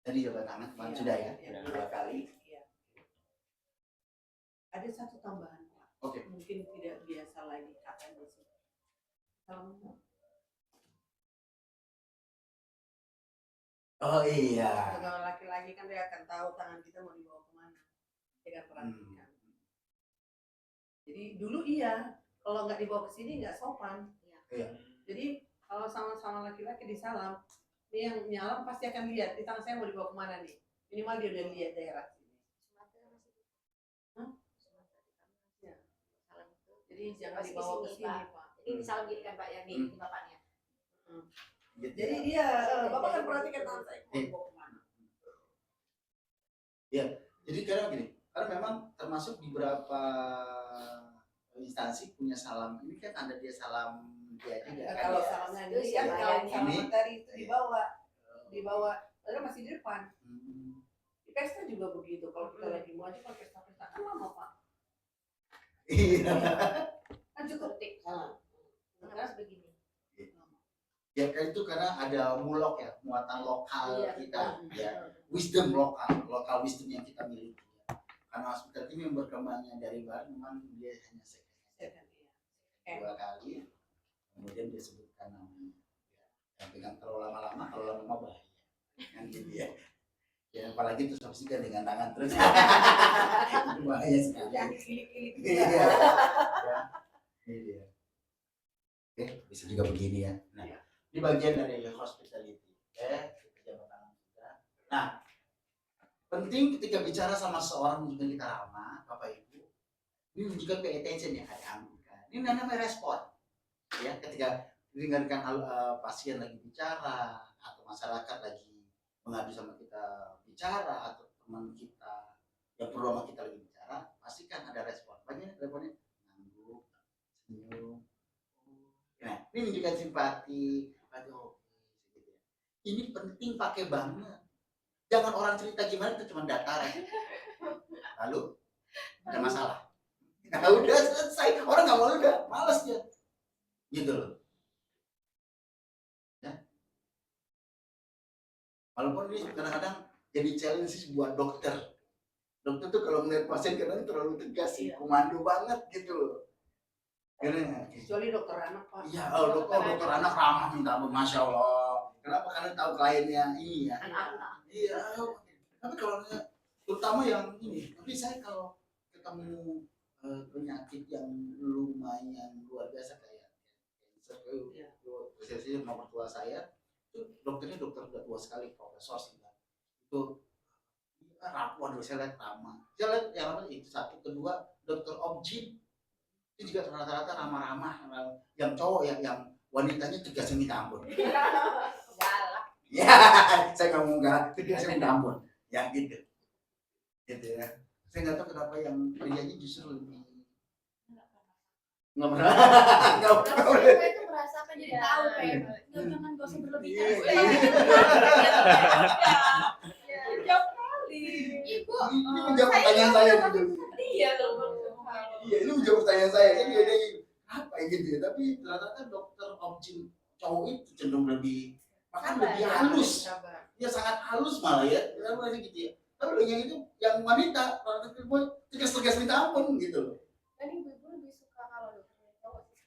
Tadi jabat tangan kemarin sudah ya, 2 kali. Ya. Ada satu tambahan Pak. Oke. Mungkin tidak biasa lagi kata di sini. Oh iya. Kalau laki-laki kan dia akan tahu tangan kita mau dibawa kemana. Dia akan perhatikan. Jadi dulu iya, kalau nggak dibawa ke sini nggak sopan. Iya. Jadi kalau sama-sama laki-laki disalam, ini yang nyalam pasti akan lihat di tangan saya mau dibawa kemana nih. Minimal dia udah lihat daerah sini. Ya. Jadi jangan dibawa ke sini Pak. Ini salam gini kan Pak ya, nih bapaknya. Jadi dia, Bapak kan perhatikan tangan saya mau dibawa kemana. Ya, jadi karena gini, karena memang termasuk di beberapa instansi punya salam. Ini kan ada dia salam dia juga. Kalau salamnya ini ya, kalau salam tadi itu dibawa, padahal masih di depan. Di pesta juga begitu. Kalau kita lagi mau aja kalau pesta-pesta kan lama Pak. Iya. Kan cukup Ketik. Terus begini. Ya kan itu karena ada mulok ya, muatan lokal Iya, kita, ya, wisdom lokal wisdom yang kita miliki. Ya. Karena hospital ini yang berkembangnya dari baru, memang dia hanya second 2 kali, kemudian dia sebutkan namanya. Yang pegang terlalu lama-lama, kalau lama bahaya, kan gitu ya. Ya apalagi terus habis dengan tangan terus, itu bahaya sekali. Jangan kilik-kilik. Iya. Ini dia. Oke, bisa juga begini ya. Nah, ini bagian dari hospitality. Kita jabat tangan juga. Nah, penting ketika bicara sama seorang juga kita ramah, Bapak Ibu, ini menunjukkan pay attention ya, ada anggukan. Ini namanya respon. Ya, ketika dengarkan pasien lagi bicara atau masyarakat lagi mengadu sama kita bicara atau teman kita yang perlu sama kita lagi bicara, pastikan ada respon. Banyak responnya ngangguk, senyum. Nah, ini menunjukkan simpati. Aduh, gitu ya. Ini penting pakai banget. Jangan orang cerita gimana itu cuma datar aja. lalu ada masalah. Nah, udah selesai, orang nggak mau, udah malas dia, gitu loh. Ya. Walaupun ini kadang-kadang jadi challenge sih buat dokter. Dokter tuh kalau melihat pasien kadang terlalu tegas sih, komando banget gitu loh. Karena Kecuali dokter anak, Pak. iya, dokter anak ramah minta ampun, masya Allah. Kenapa? Karena tahu kliennya ini ya. Anak-anak. Iya, tapi kalau terutama yang ini, tapi saya kalau ketemu penyakit yang lumayan luar biasa kayak cancer, biasanya nomor tua saya itu dokternya dokter udah tua sekali, profesor sih itu waduh saya lihat ramah, saya lihat yang apa itu satu, kedua dokter objin itu juga rata-rata ramah-ramah, yang cowok yang wanitanya tegasnya minta ampun. Galak. Ya, saya nggak mau nggak tegasnya minta ampun, ya gitu ya. Saya nggak tahu kenapa yang prianya justru lebih nggak pernah Saya itu merasakan jadi tahu kayak jangan gak usah berlebihan. Jauh kali. Ibu, ini menjawab pertanyaan saya gitu. iya loh. Iya, ini menjawab pertanyaan saya. Jadi ada apa gitu ya? Tapi ternyata dokter objin cowok itu cenderung lebih bahkan lebih halus. Ya sangat halus malah ya. Kenapa gitu ya? Tapi yang itu yang wanita tegas-tegas minta ampun gitu loh. Dan ibu-ibu lebih suka kalau dokternya cowok sih.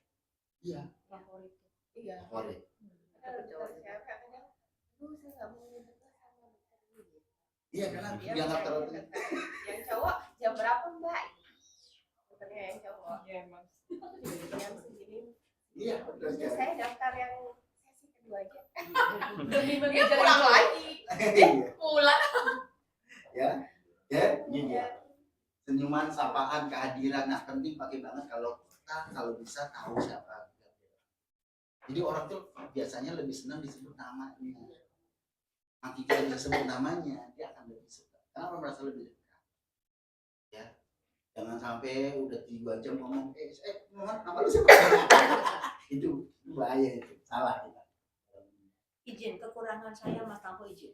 Iya. Favorit. Iya. Favorit. Kalau dokter cewek katanya, saya nggak mau dengar sama dokter ini. Iya karena Dia dianggap terlalu yang cowok jam berapa Mbak? Dokternya yang cowok. Ya emang. Jam segini. iya betul Terus sekali. saya daftar yang sesi kedua aja. Demi Dia mengejar pulang yang lagi. Iya. Pulang. Ya, ini ya. Senyuman, sapaan, kehadiran, nah penting pakai banget kalau kita kalau bisa tahu siapa. Jadi orang tuh biasanya lebih senang disebut namanya. Nanti kita disebut namanya, dia akan lebih suka. Karena orang merasa lebih dekat. Ya, jangan sampai udah 3 jam ngomong, nama lu siapa? Itu bahaya itu, salah kita. Izin, kekurangan saya Mas Tampo izin.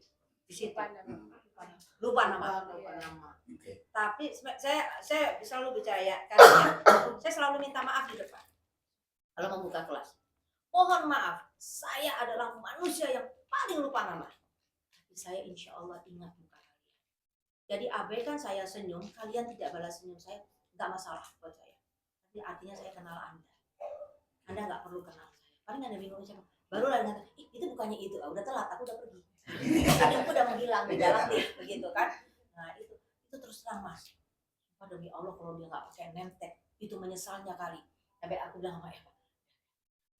Di situ. Lupa nama. Oke. Tapi saya selalu bicara ya, karena saya selalu minta maaf di depan kalau membuka kelas. Mohon maaf, saya adalah manusia yang paling lupa nama. Tapi saya insya Allah ingat muka kalian. Jadi abaikan saya senyum, kalian tidak balas senyum saya, nggak masalah buat saya. Tapi artinya saya kenal Anda. Anda nggak perlu kenal saya. Paling Anda bingung siapa. Baru lah ngatakan, itu bukannya itu. Udah telat, aku udah pergi. Aku udah menghilang di dalam dia, begitu kan? Nah itu terus terang Mas. Demi Allah kalau dia nggak pakai nemtek, itu menyesalnya kali. Sampai aku bilang sama Eva,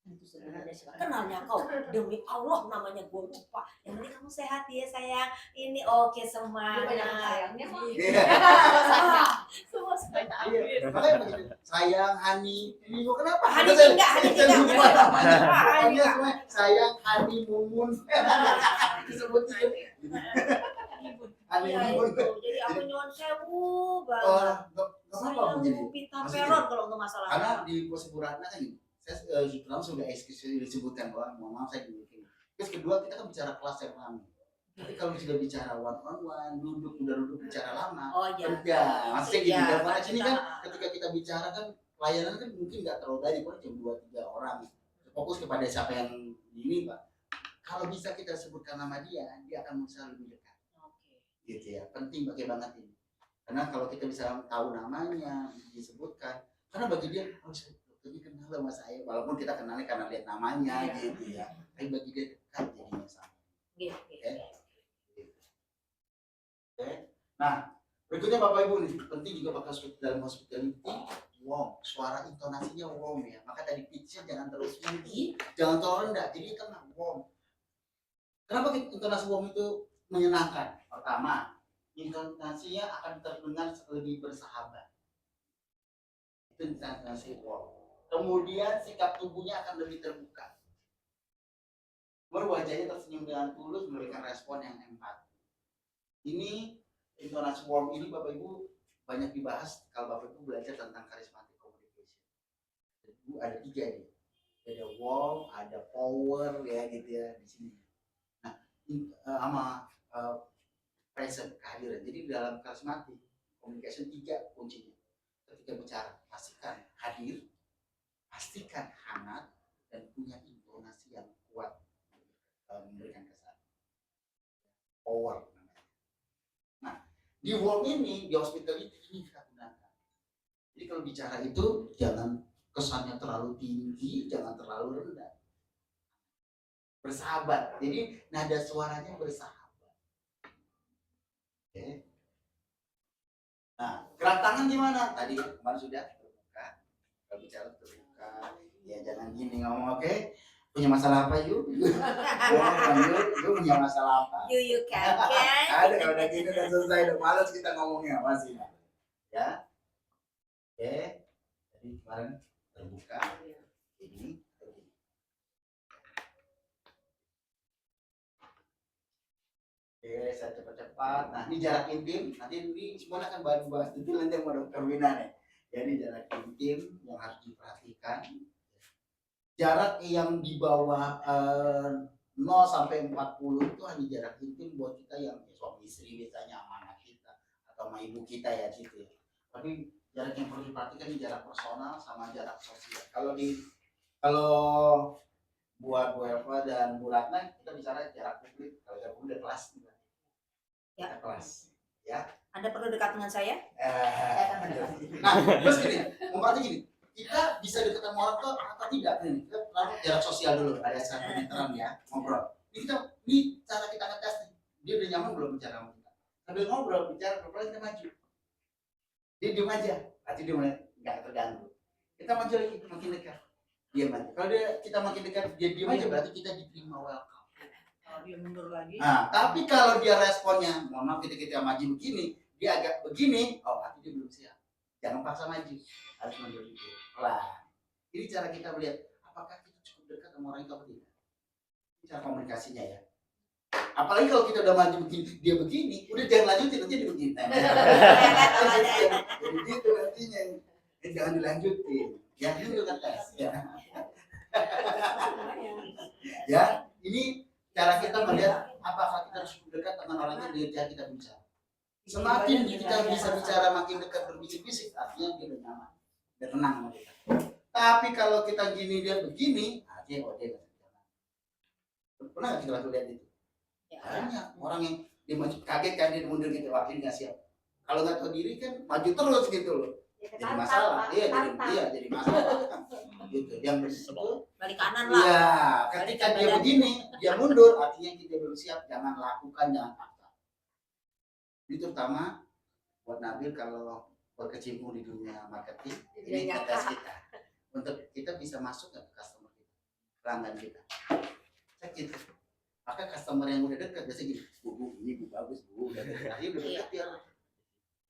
itu sebenarnya siapa? Kenalnya kau, demi Allah namanya gue lupa. Yang penting kamu sehat ya sayang. Ini oke semuanya. sayangnya mah. Semua semuanya. Iya. Makanya begitu. Sayang, Hani, ini gua kenapa? Hani tidak. Hanya semua sayang, Hani, Mumun. Disebut itu. Hani, Ya Mumun. itu, jadi aku nyuwun sewu banget. Nggak Saya apa-apa aku jadi. mau pinta Maksudnya peron kalau untuk masalah. Karena di pos Buratna kan gini, saya pertama sudah eksekusi disebutkan bahwa mohon maaf saya gini. Terus kedua kita kan bicara kelas yang lama. Tapi kalau sudah bicara one on one, duduk bicara lama, Oh iya. kerja, maksudnya gitu. Iya, Dan pada sini kan kita- ketika kita bicara kan layanan kan mungkin nggak terlalu banyak, paling cuma 2-3 orang. Fokus kepada siapa yang ini Pak. Kalau bisa kita sebutkan nama dia akan bisa lebih dekat. Oke. Gitu ya, penting pakai banget ini. Karena kalau kita bisa tahu namanya, disebutkan, karena bagi dia, oh dokternya kenal sama saya, walaupun kita kenalnya karena lihat namanya gitu ya. Tapi bagi dia dekat jadinya sama. Gitu. Oke. Nah, berikutnya Bapak Ibu nih, penting juga pakai dalam hospitality, warm, suara intonasinya warm ya. Maka tadi pitch-nya jangan terlalu tinggi, jangan terlalu rendah, jadi tenang, warm. Kenapa intonasi warm itu menyenangkan? Pertama, intonasinya akan terdengar lebih bersahabat. Itu intonasi warm. Kemudian sikap tubuhnya akan lebih terbuka. Wajahnya tersenyum dengan tulus, memberikan respon yang empati. Ini intonasi warm ini Bapak Ibu banyak dibahas kalau Bapak Ibu belajar tentang charismatic communication. Ada 3 nih. Ada warm, ada power ya gitu ya di sini. Nah, sama present kehadiran. Jadi dalam charismatic Communication 3 kuncinya. Ketika bicara, pastikan hadir, pastikan hangat, dan punya intonasi yang kuat memberikan kesan. Power namanya. Nah, di work ini, di hospitality ini kita gunakan. Jadi kalau bicara itu jangan kesannya terlalu tinggi, jangan terlalu rendah. Bersahabat. Jadi nada suaranya bersahabat. Oke. Nah, gerak tangan gimana? Tadi kemarin sudah terbuka. Kalau bicara terbuka, ya jangan gini ngomong, oke? Punya masalah apa yuk? Yuk punya masalah apa? You can. Ada kalau udah gini udah selesai, udah males kita ngomongnya masih. Ya, oke. Jadi kemarin terbuka. Ini. Oke, saya cepat-cepat. Nah, ini jarak intim. Nanti ini semua akan bahas detail nanti sama Dokter Wina nih. Jadi jarak intim yang harus diperhatikan. Jarak yang di bawah 0 sampai 40 itu hanya jarak intim buat kita yang suami istri biasanya sama anak kita atau sama ibu kita ya gitu ya. Tapi jarak yang perlu diperhatikan di jarak personal sama jarak sosial. Kalau buat Bu Elva dan Bu Ratna kita bicara jarak publik. Kalau jarak publik kelas juga. Ya. Kelas. Ya. Anda perlu dekat dengan saya? Nah, terus gini, memperhati gini. Kita bisa dekat sama orang tua atau tidak nih? Kita perlu jarak sosial dulu, ada 1 meteran ya, ngobrol. Ini cara kita ngetes nih. Dia udah nyaman belum bicara sama kita? Sambil ngobrol, bicara pelan kita maju. Dia diem aja, berarti dia mulai nggak terganggu. Kita maju lagi, makin dekat. Diam aja. Kalau kita makin dekat, dia diem aja, berarti kita diterima welcome. Kalau dia mundur lagi, Nah, tapi kalau dia responnya, mohon maaf kita maju begini, dia agak begini, oh berarti dia belum siap. Jangan paksa maju, harus mundur dikit. Pelan. Ini cara kita melihat apakah kita cukup dekat sama orang itu atau tidak. Ini cara komunikasinya ya. Apalagi kalau kita udah maju begini, dia begini, udah jangan lanjutin nanti dia begini. Jadi gitu nantinya, jangan dilanjutin. Ya ini udah tes. Ya, ini cara kita melihat apakah kita harus dekat dengan orang itu dengan kita bicara. Semakin kita bisa bicara makin dekat berbisik-bisik, artinya dia udah nyaman, udah tenang sama kita. Tapi kalau kita gini dia begini, artinya dia nggak bisa. Pernah nggak kita lihat itu? Banyak orang yang dia maju kaget kan dia mundur gitu, wah ini nggak siap. Kalau nggak tahu diri kan maju terus gitu loh. Jadi masalah, jadi masalah. Gitu. Yang berisiko balik kanan lah. iya, ketika dia begini, dia mundur, artinya kita belum siap. Jangan lakukan, jangan paksa. Ini terutama buat Nabil kalau berkecimpung di dunia marketing, ini tes kita. Untuk kita bisa masuk ke customer kita, pelanggan kita. Cek gitu. Maka customer yang udah dekat biasanya gini, bu ini bu bagus bu, udah dekat, udah dekat ya.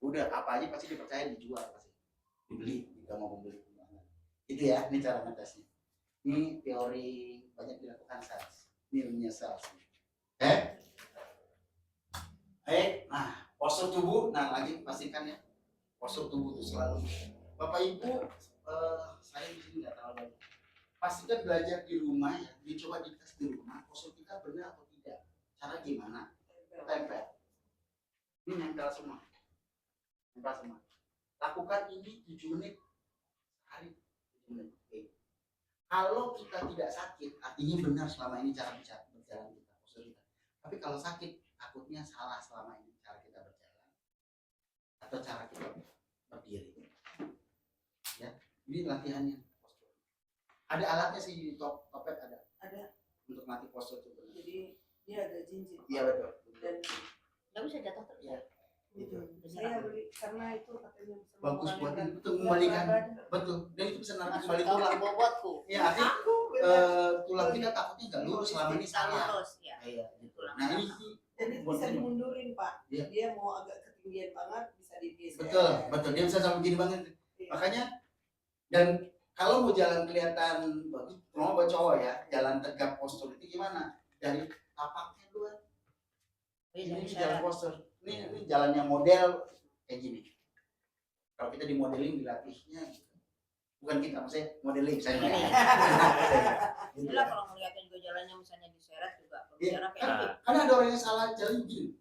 Udah apa aja pasti dipercaya dijual pasti, dibeli, kita mau membeli. Itu ya, ini cara ngetesnya. Ini teori banyak dilakukan sales, ini ilmunya sales. Nah postur tubuh, nah lagi pastikan ya postur tubuh itu selalu. Bapak Ibu, saya di sini nggak tahu lagi. Pastikan belajar di rumah ya, dicoba dites di rumah, postur kita benar atau tidak. Cara gimana? Tempel. Ini nempel semua. Nempel semua. Lakukan ini 7 menit hari. 7 menit. Oke. Kalau kita tidak sakit, artinya benar selama ini cara berjalan kita, postur kita. Tapi kalau sakit, takutnya salah selama ini cara kita berjalan atau cara kita berdiri. Ya, ini latihannya postur. Ada alatnya sih di topet ada untuk latih postur itu. jadi dia ada cincin. Iya betul. Dan Nggak bisa jatuh terus. Iya. gitu. Saya beli karena itu katanya bisa Bagus buat mengurangi itu mengembalikan. berat badan. Betul. Dan itu bisa nanti Masuk kembali ke tulang. bobotku. Iya, artinya Aku benar. tulang kita takutnya nggak lurus selama ini salah. Lurus, ya. Iya, gitu. Nah ini Jadi buat bisa ini. dimundurin Pak. Iya. Dia mau agak ketinggian banget bisa digeser. Betul. Dia bisa sampai gini banget. Iya. Makanya dan kalau mau jalan kelihatan bagus, mau buat cowok ya, jalan tegap postur itu gimana? Dari tapaknya dulu. Ini jalan postur. Ini jalannya model kayak gini. Kalau kita dimodelin dilatihnya, bukan kita, maksudnya modeling saya. Gitu Itulah ya. kalau ngeliatnya juga jalannya misalnya diseret juga Iya, berbicara kayak gitu. Karena ada orang yang salah jalan gini.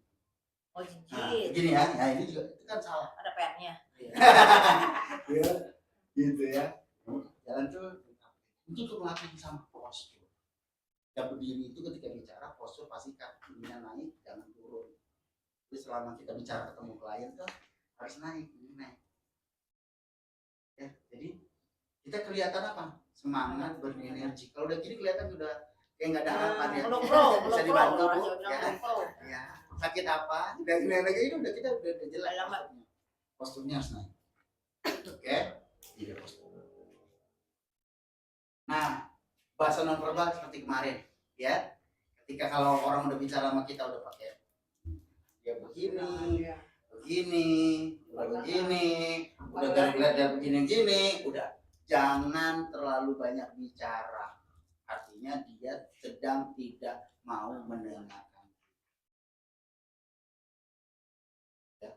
Oh Nah, jinjit. begini ya, nah ini juga itu kan salah. Ada PR-nya. Ya, gitu ya. Jalan tuh itu tuh melatih sama postur. Ya berdiri itu ketika bicara postur pasti kakinya naik, jangan turun. Jadi selama kita bicara ketemu klien tuh harus naik, ini naik. Ya, jadi kita kelihatan apa? Semangat, berenergi. Kalau udah gini kelihatan udah kayak nggak ada harapan ya. Bisa dibantu bu. Ya. Sakit apa? Dan lagi ini udah kita udah jelas. Posturnya harus naik. Oke, iya postur. Nah, bahasa non verbal seperti kemarin, ya. Ketika kalau orang udah bicara sama kita udah pakai ya begini, udah dari begini, udah jangan terlalu banyak bicara. Artinya dia sedang tidak mau mendengarkan. Ya.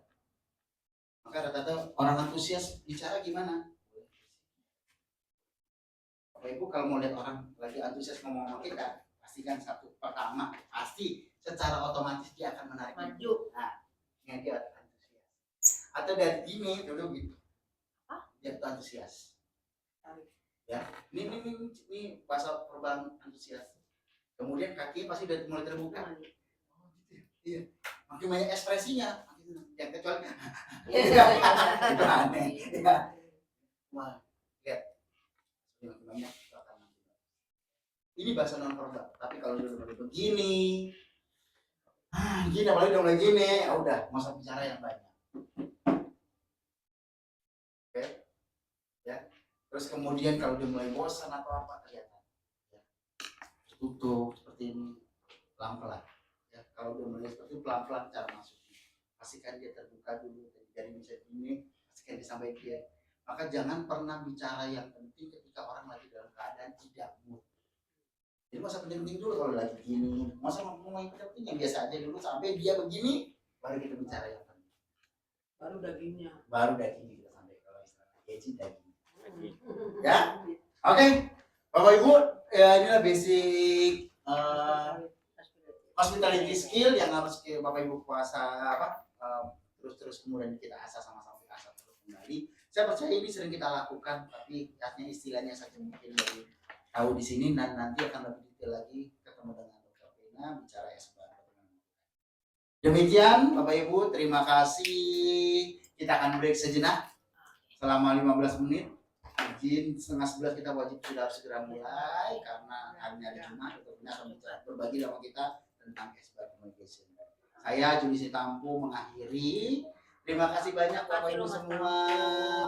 Maka rata-rata orang antusias bicara gimana? Bapak Ibu kalau mau lihat orang lagi antusias ngomong sama kita, pastikan satu pertama pasti secara otomatis dia akan menarik Maju. Nah, ini dia antusias. Atau dari gini dulu gitu. Dia tuh antusias. Ya, ini bahasa perubahan antusias. Kemudian kaki pasti udah mulai terbuka. Oh gitu ya. Iya. Makin banyak ekspresinya. Yang kecuali itu aneh. Ya. Wah, lihat. Banyak ini bahasa non verbal, tapi kalau udah begini, gini apalagi udah mulai gini, ya udah masa bicara yang banyak. Oke, ya. Terus kemudian kalau udah mulai bosan atau apa kelihatan, ya. Tutup seperti ini, pelan-pelan. Ya, kalau udah mulai seperti itu pelan-pelan cara masuknya. Pastikan dia terbuka dulu, jadi bisa gini, pastikan disampaikan dia. Maka jangan pernah bicara yang penting ketika orang lagi dalam keadaan tidak mood. Jadi masa penting dulu kalau lagi gini, masa ngomong yang penting yang biasa aja dulu sampai dia begini, baru kita bicara yang penting. Baru dagingnya. Baru daging kita sampai kalau istilah gaji daging. Ya, oke, Bapak Ibu, ya inilah basic hospitality skill yang harus Bapak Ibu kuasa terus kemudian kita asah sama-sama kita asah terus kembali. Saya percaya ini sering kita lakukan, tapi artinya istilahnya saja mungkin dari tahu di sini dan nanti akan lebih detail lagi ketemu dengan Dr. Pena bicara SBA. Demikian Bapak Ibu, terima kasih. Kita akan break sejenak selama 15 menit. Izin setengah 11 kita wajib sudah harus segera mulai karena hari Jumat Dr. Pena akan berbagi sama kita tentang SBA communication. Saya Juli Tampu mengakhiri. Terima kasih banyak Bapak Ibu semua.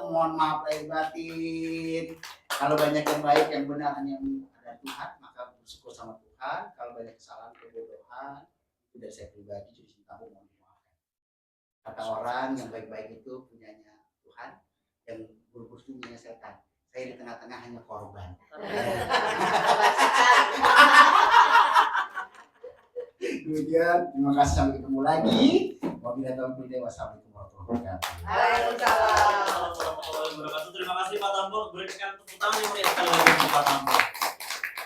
Mohon maaf lahir batin. Kalau banyak yang baik yang benar hanya ada Tuhan, maka bersyukur sama Tuhan. Kalau banyak kesalahan kebodohan itu dari saya pribadi jadi Tampu mohon dimaafkan. Kata orang yang baik-baik itu punyanya Tuhan, yang buruk-buruk itu punyanya setan. Saya di tengah-tengah hanya korban. Kemudian terima kasih sampai ketemu lagi. Wabillahi taufiq hidayah. Wassalamualaikum warahmatullahi wabarakatuh. Waalaikumsalam. Terima kasih Pak Tampo. Berikan tepuk tangan yang meriah sekali lagi untuk Pak Tampo.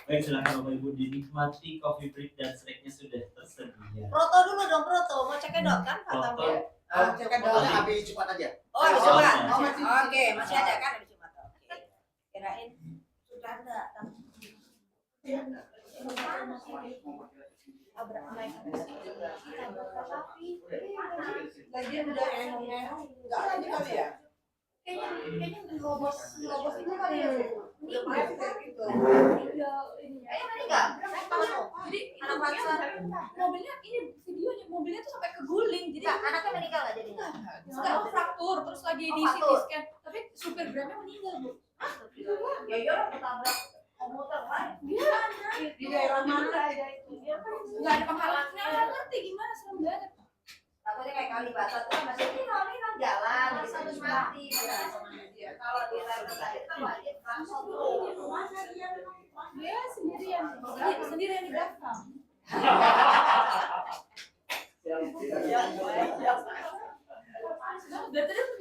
Baik, silakan Bapak Ibu dinikmati coffee break dan snacknya sudah tersedia. Proto dulu dong, proto. Mau cek dok kan Pak Tampo? Cekan dulu habis Jumat aja. Oh, habis Jumat. Oh, masih di Oke, sini. masih ada kan habis Jumat. Oke. Kirain sudah ada. Lagian udah enong-enong, enggak aja kali ya? Kayaknya robos itu kali ya. Belum ada kayak gitu. Meninggal. Jadi Anak bangsa. mobilnya ini videonya mobilnya tuh sampai keguling. Jadi Anaknya meninggal nggak jadinya? sekarang fraktur terus lagi di CT fraktur. scan. Tapi supir Gramnya meninggal bu. Ya iya orang ketabrak komuter lain. Di daerah mana? Nggak ada penghalang. Nggak ngerti gimana serem banget. Takutnya kayak Kalibata tuh kan masih ini kan jalan bisa terus mati. Kalau dia taruh tadi kan wajib langsung dulu. Dia sendirian di belakang. Dari tadi aku kayak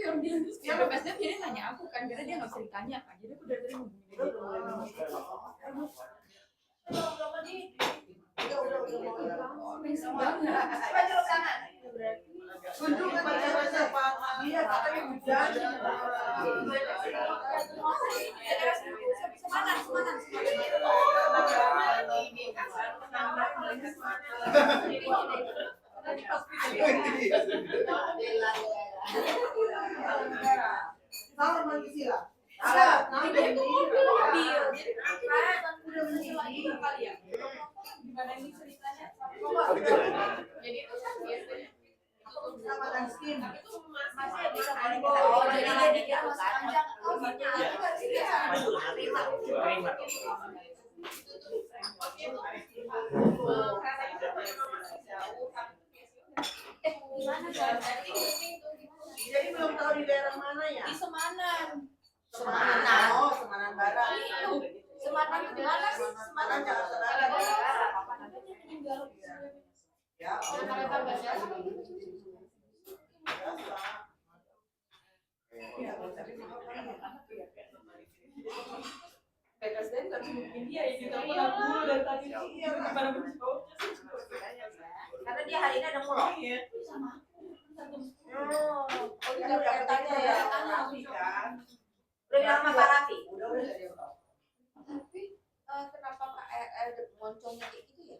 orang bilang terus kayak BPSDM jadi nanya aku kan karena dia nggak bisa ditanya kan jadi aku dari tadi ngomong gitu. Udah. Amazing banget. Coba dulu kanan. Salah Pancasila. Salah. Nanti Jadi itu mobil. Iya. Jadi kan udah menjelaskan juga kali ya. Gimana ini ceritanya? Jadi itu kan biasanya Sama dan skin. tapi itu Masih bisa boleh boleh kita kita Oh, jadi jadi lagi dia gitu masih kan. panjang. Oh, gitu. Iya. Itu kan sih biasa. Maju nanti. katanya kan masih jauh tapi Gimana dan kan? nanti mungkin tuh Jadi belum tahu di daerah mana ya? Di Semanan. Semanan. Oh, Semanan Barat. Semanan itu mana sih? Semanan Semanan Jakarta Kalau Barat. Katanya meninggal. Ya, oh. kereta bandara Ya, tapi sama PKSDN nggak bisa mungkin dia ya kita pernah dulu dari tadi gimana menjawabnya sih? Karena dia hari ini ada mulai. Iya. Sama aku. Oh, Oh, Kan dia udah keretanya ketanya ya. ya, Raffi kan. udah bilang sama Pak Raffi. Udah dari Tapi kenapa Kak moncongnya kayak gitu ya?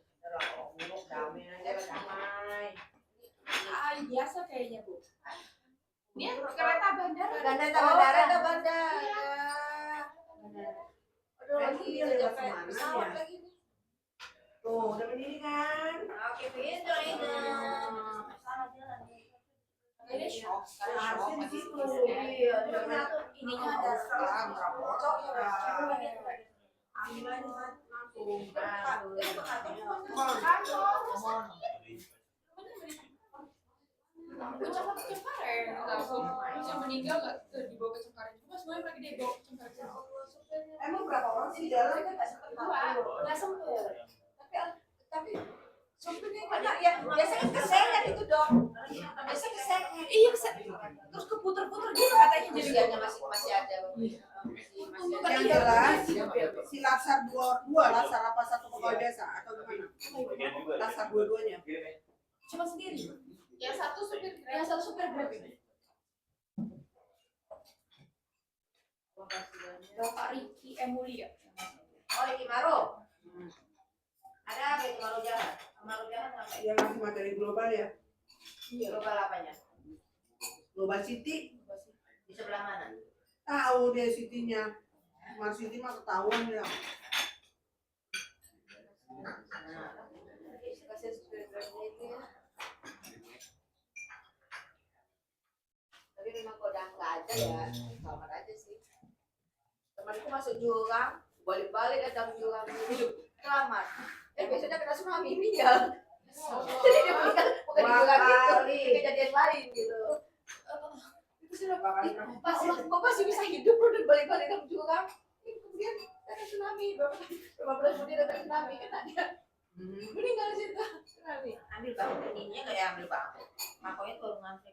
damai aja, damai. Biasa kayaknya Bu. dia kereta bandara Bandara Oh, bandara ada tuh. bandara. Aduh, Berarti lagi dia udah lewat capek kemana pesawat ya? lagi nih. Tuh, udah berdiri kan? Oke, pintu ini. Ini shock. Harusnya di situ. Iya, Cuma Ininya ada. bocor ya. Ambil aja langsung. Ucapan ke Cengkareng langsung yang meninggal nggak dibawa ke Cengkareng juga semuanya lagi dibawa ke Cengkareng. Emang berapa orang sih di dalam? Nggak sempet. Tapi sopirnya Banyak ya, biasanya kesengat itu dong. Biasanya kesengat. iya terus keputer-puter gitu katanya jadi Usianya masih ada. Yang jelas, si Lasar dua Lasar apa satu pegawai desa atau gimana? Bagian juga. Lasar dua-duanya. cuma sendiri. yang satu supir Yang kereta satu supir Grab ini. Bapak Riki Emulia. Oh, Ricky Maro. Ada apa itu Maro Jalan? Maro Jalan ngapain? Dia ngasih materi global ya. Global apanya? Global City. Di sebelah mana? Tahu dia City-nya. Smart City mah ketahuan ya. Kasih supir Grabnya itu ya. Tapi memang kalau udah nggak ada ya selamat aja sih. Temanku masuk jurang, balik-balik datang jurang hidup selamat. Besoknya kena tsunami meninggal. Jadi dia meninggal bukan di jurang itu, kejadian lain gitu. Itu sudah kok masih bisa hidup udah balik-balik dalam jurang. Kemudian ada tsunami, beberapa bulan kemudian ada tsunami kan dia meninggal di situ tsunami. Ambil bang, ininya nggak ya ambil bang, makanya turun ngantri.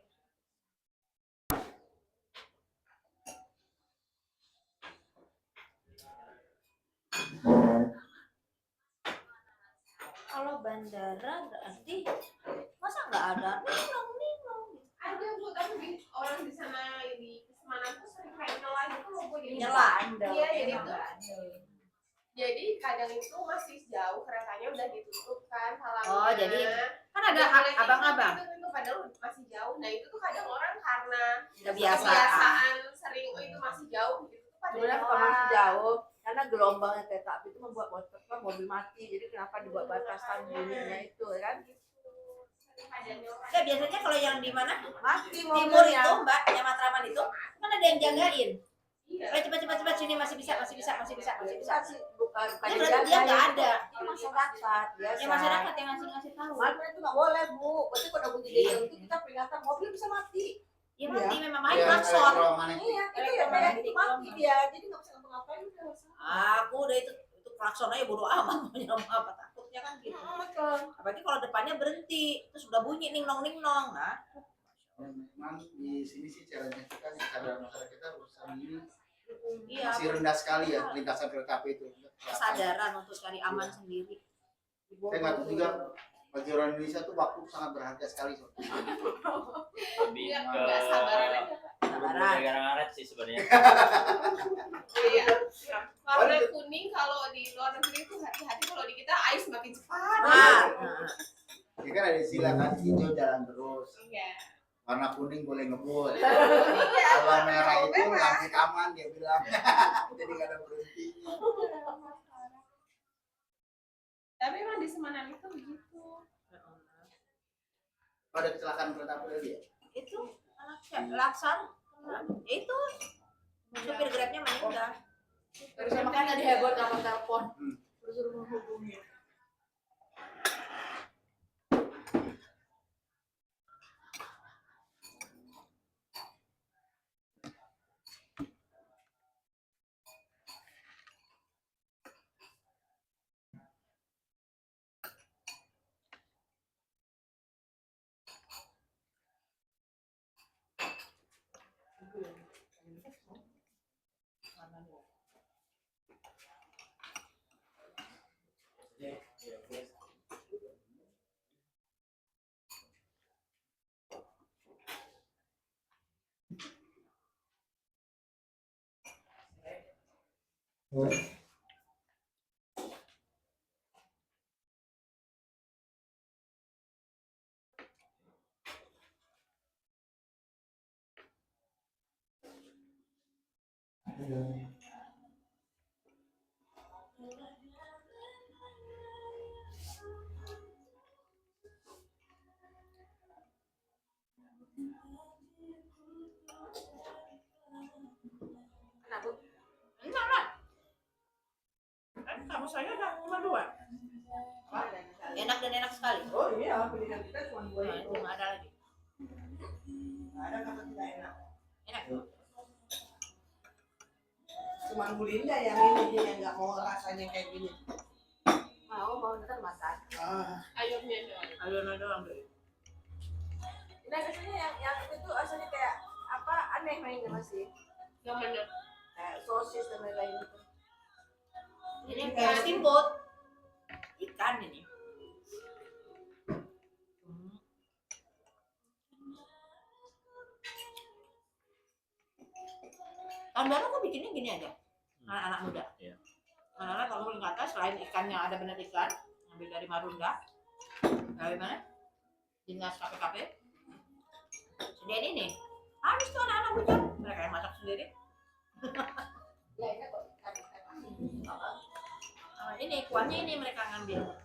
Kalau bandara berarti masa nggak ada ninong. ada bu tapi orang di sana di Semarang tuh sering kayak nyela gitu loh bu jadi Nyela. iya jadi kadang itu masih jauh keretanya udah ditutup kan halangnya Oh, jadi kan ada Boleh abang-abang. itu padahal masih jauh nah itu tuh kadang orang karena Kebiasaan. sering itu masih jauh gitu tuh pada Sebenarnya bukan masih jauh, karena gelombangnya kereta api itu membuat mobil mati. Jadi kenapa dibuat batasan bunyinya itu kan? Ya biasanya kalau yang di mana Mati timur mobilnya. itu mbak yang Matraman itu kan ada yang jagain. iya Cepat sini masih bisa. Bukan Ya berarti dia nggak ada. Itu masyarakat biasa. Ya masyarakat yang ngasih tahu. Makanya itu nggak boleh bu. Berarti kalau udah bunyi Iya. itu kita peringatan mobil bisa mati. Ya mati memang main Iya, klakson. elektromagnetik. Iya, itu ya kayak itu mati dia. Jadi nggak bisa ngapa-ngapain udah. Aku udah itu klakson aja bodo amat mau apa takutnya kan gitu. Berarti kalau depannya berhenti terus udah bunyi ning nong. Nah, Memang di sini sih challenge kita nih kesadaran masyarakat kita urusan ini iya masih rendah sekali ya lintasan kereta api itu. kesadaran untuk cari aman sendiri. Saya nggak tahu juga bagi orang Indonesia tuh waktu sangat berharga sekali. Sob. Lebih Iya, ke nggak sabaran aja. Sabaran. negara ngaret sih sebenarnya. Iya. Warna kuning kalau di luar negeri itu hati-hati kalau di kita air semakin cepat. Nah, bilang kan hijau jalan terus, Iya. warna kuning boleh ngebut, Iya. kalau merah itu lampu aman dia bilang. Jadi nggak ada berhenti. Tapi emang di Semarang itu begitu. Ada kecelakaan kereta api lagi ya? Itu anak siapa? Laksan. Itu supir Grabnya meninggal. Terus makanya diheboh telepon. Terus suruh menghubungi. Kenapa? Enggak lah. Kan kamu saya udah cuma 2. Enak dan enak sekali. Oh iya, pilihan kita cuma 2 Nah, itu. itu nggak ada lagi. Nggak ada kata tidak enak. Enak. Cuma Bu Linda yang ini yang nggak mau rasanya kayak gini. Mau ntar makan. Ayamnya doang. Adonan doang deh. Nah biasanya yang itu asalnya kayak apa aneh mainnya masih. Yang mana? Kayak sosis dan lain-lain gitu. Ini Kayak kayak steamboat. Ikan ini. Tahun baru aku bikinnya gini aja. Anak-anak muda. Iya. Anak-anak kalau paling ke atas selain ikannya ada benar ikan, ambil dari Marunda. Dari mana? Dinas KPKP. Sediain ini. Habis tuh anak-anak bujang. Mereka yang masak sendiri. Ya, ini kok. Ini kuahnya ini mereka ngambil.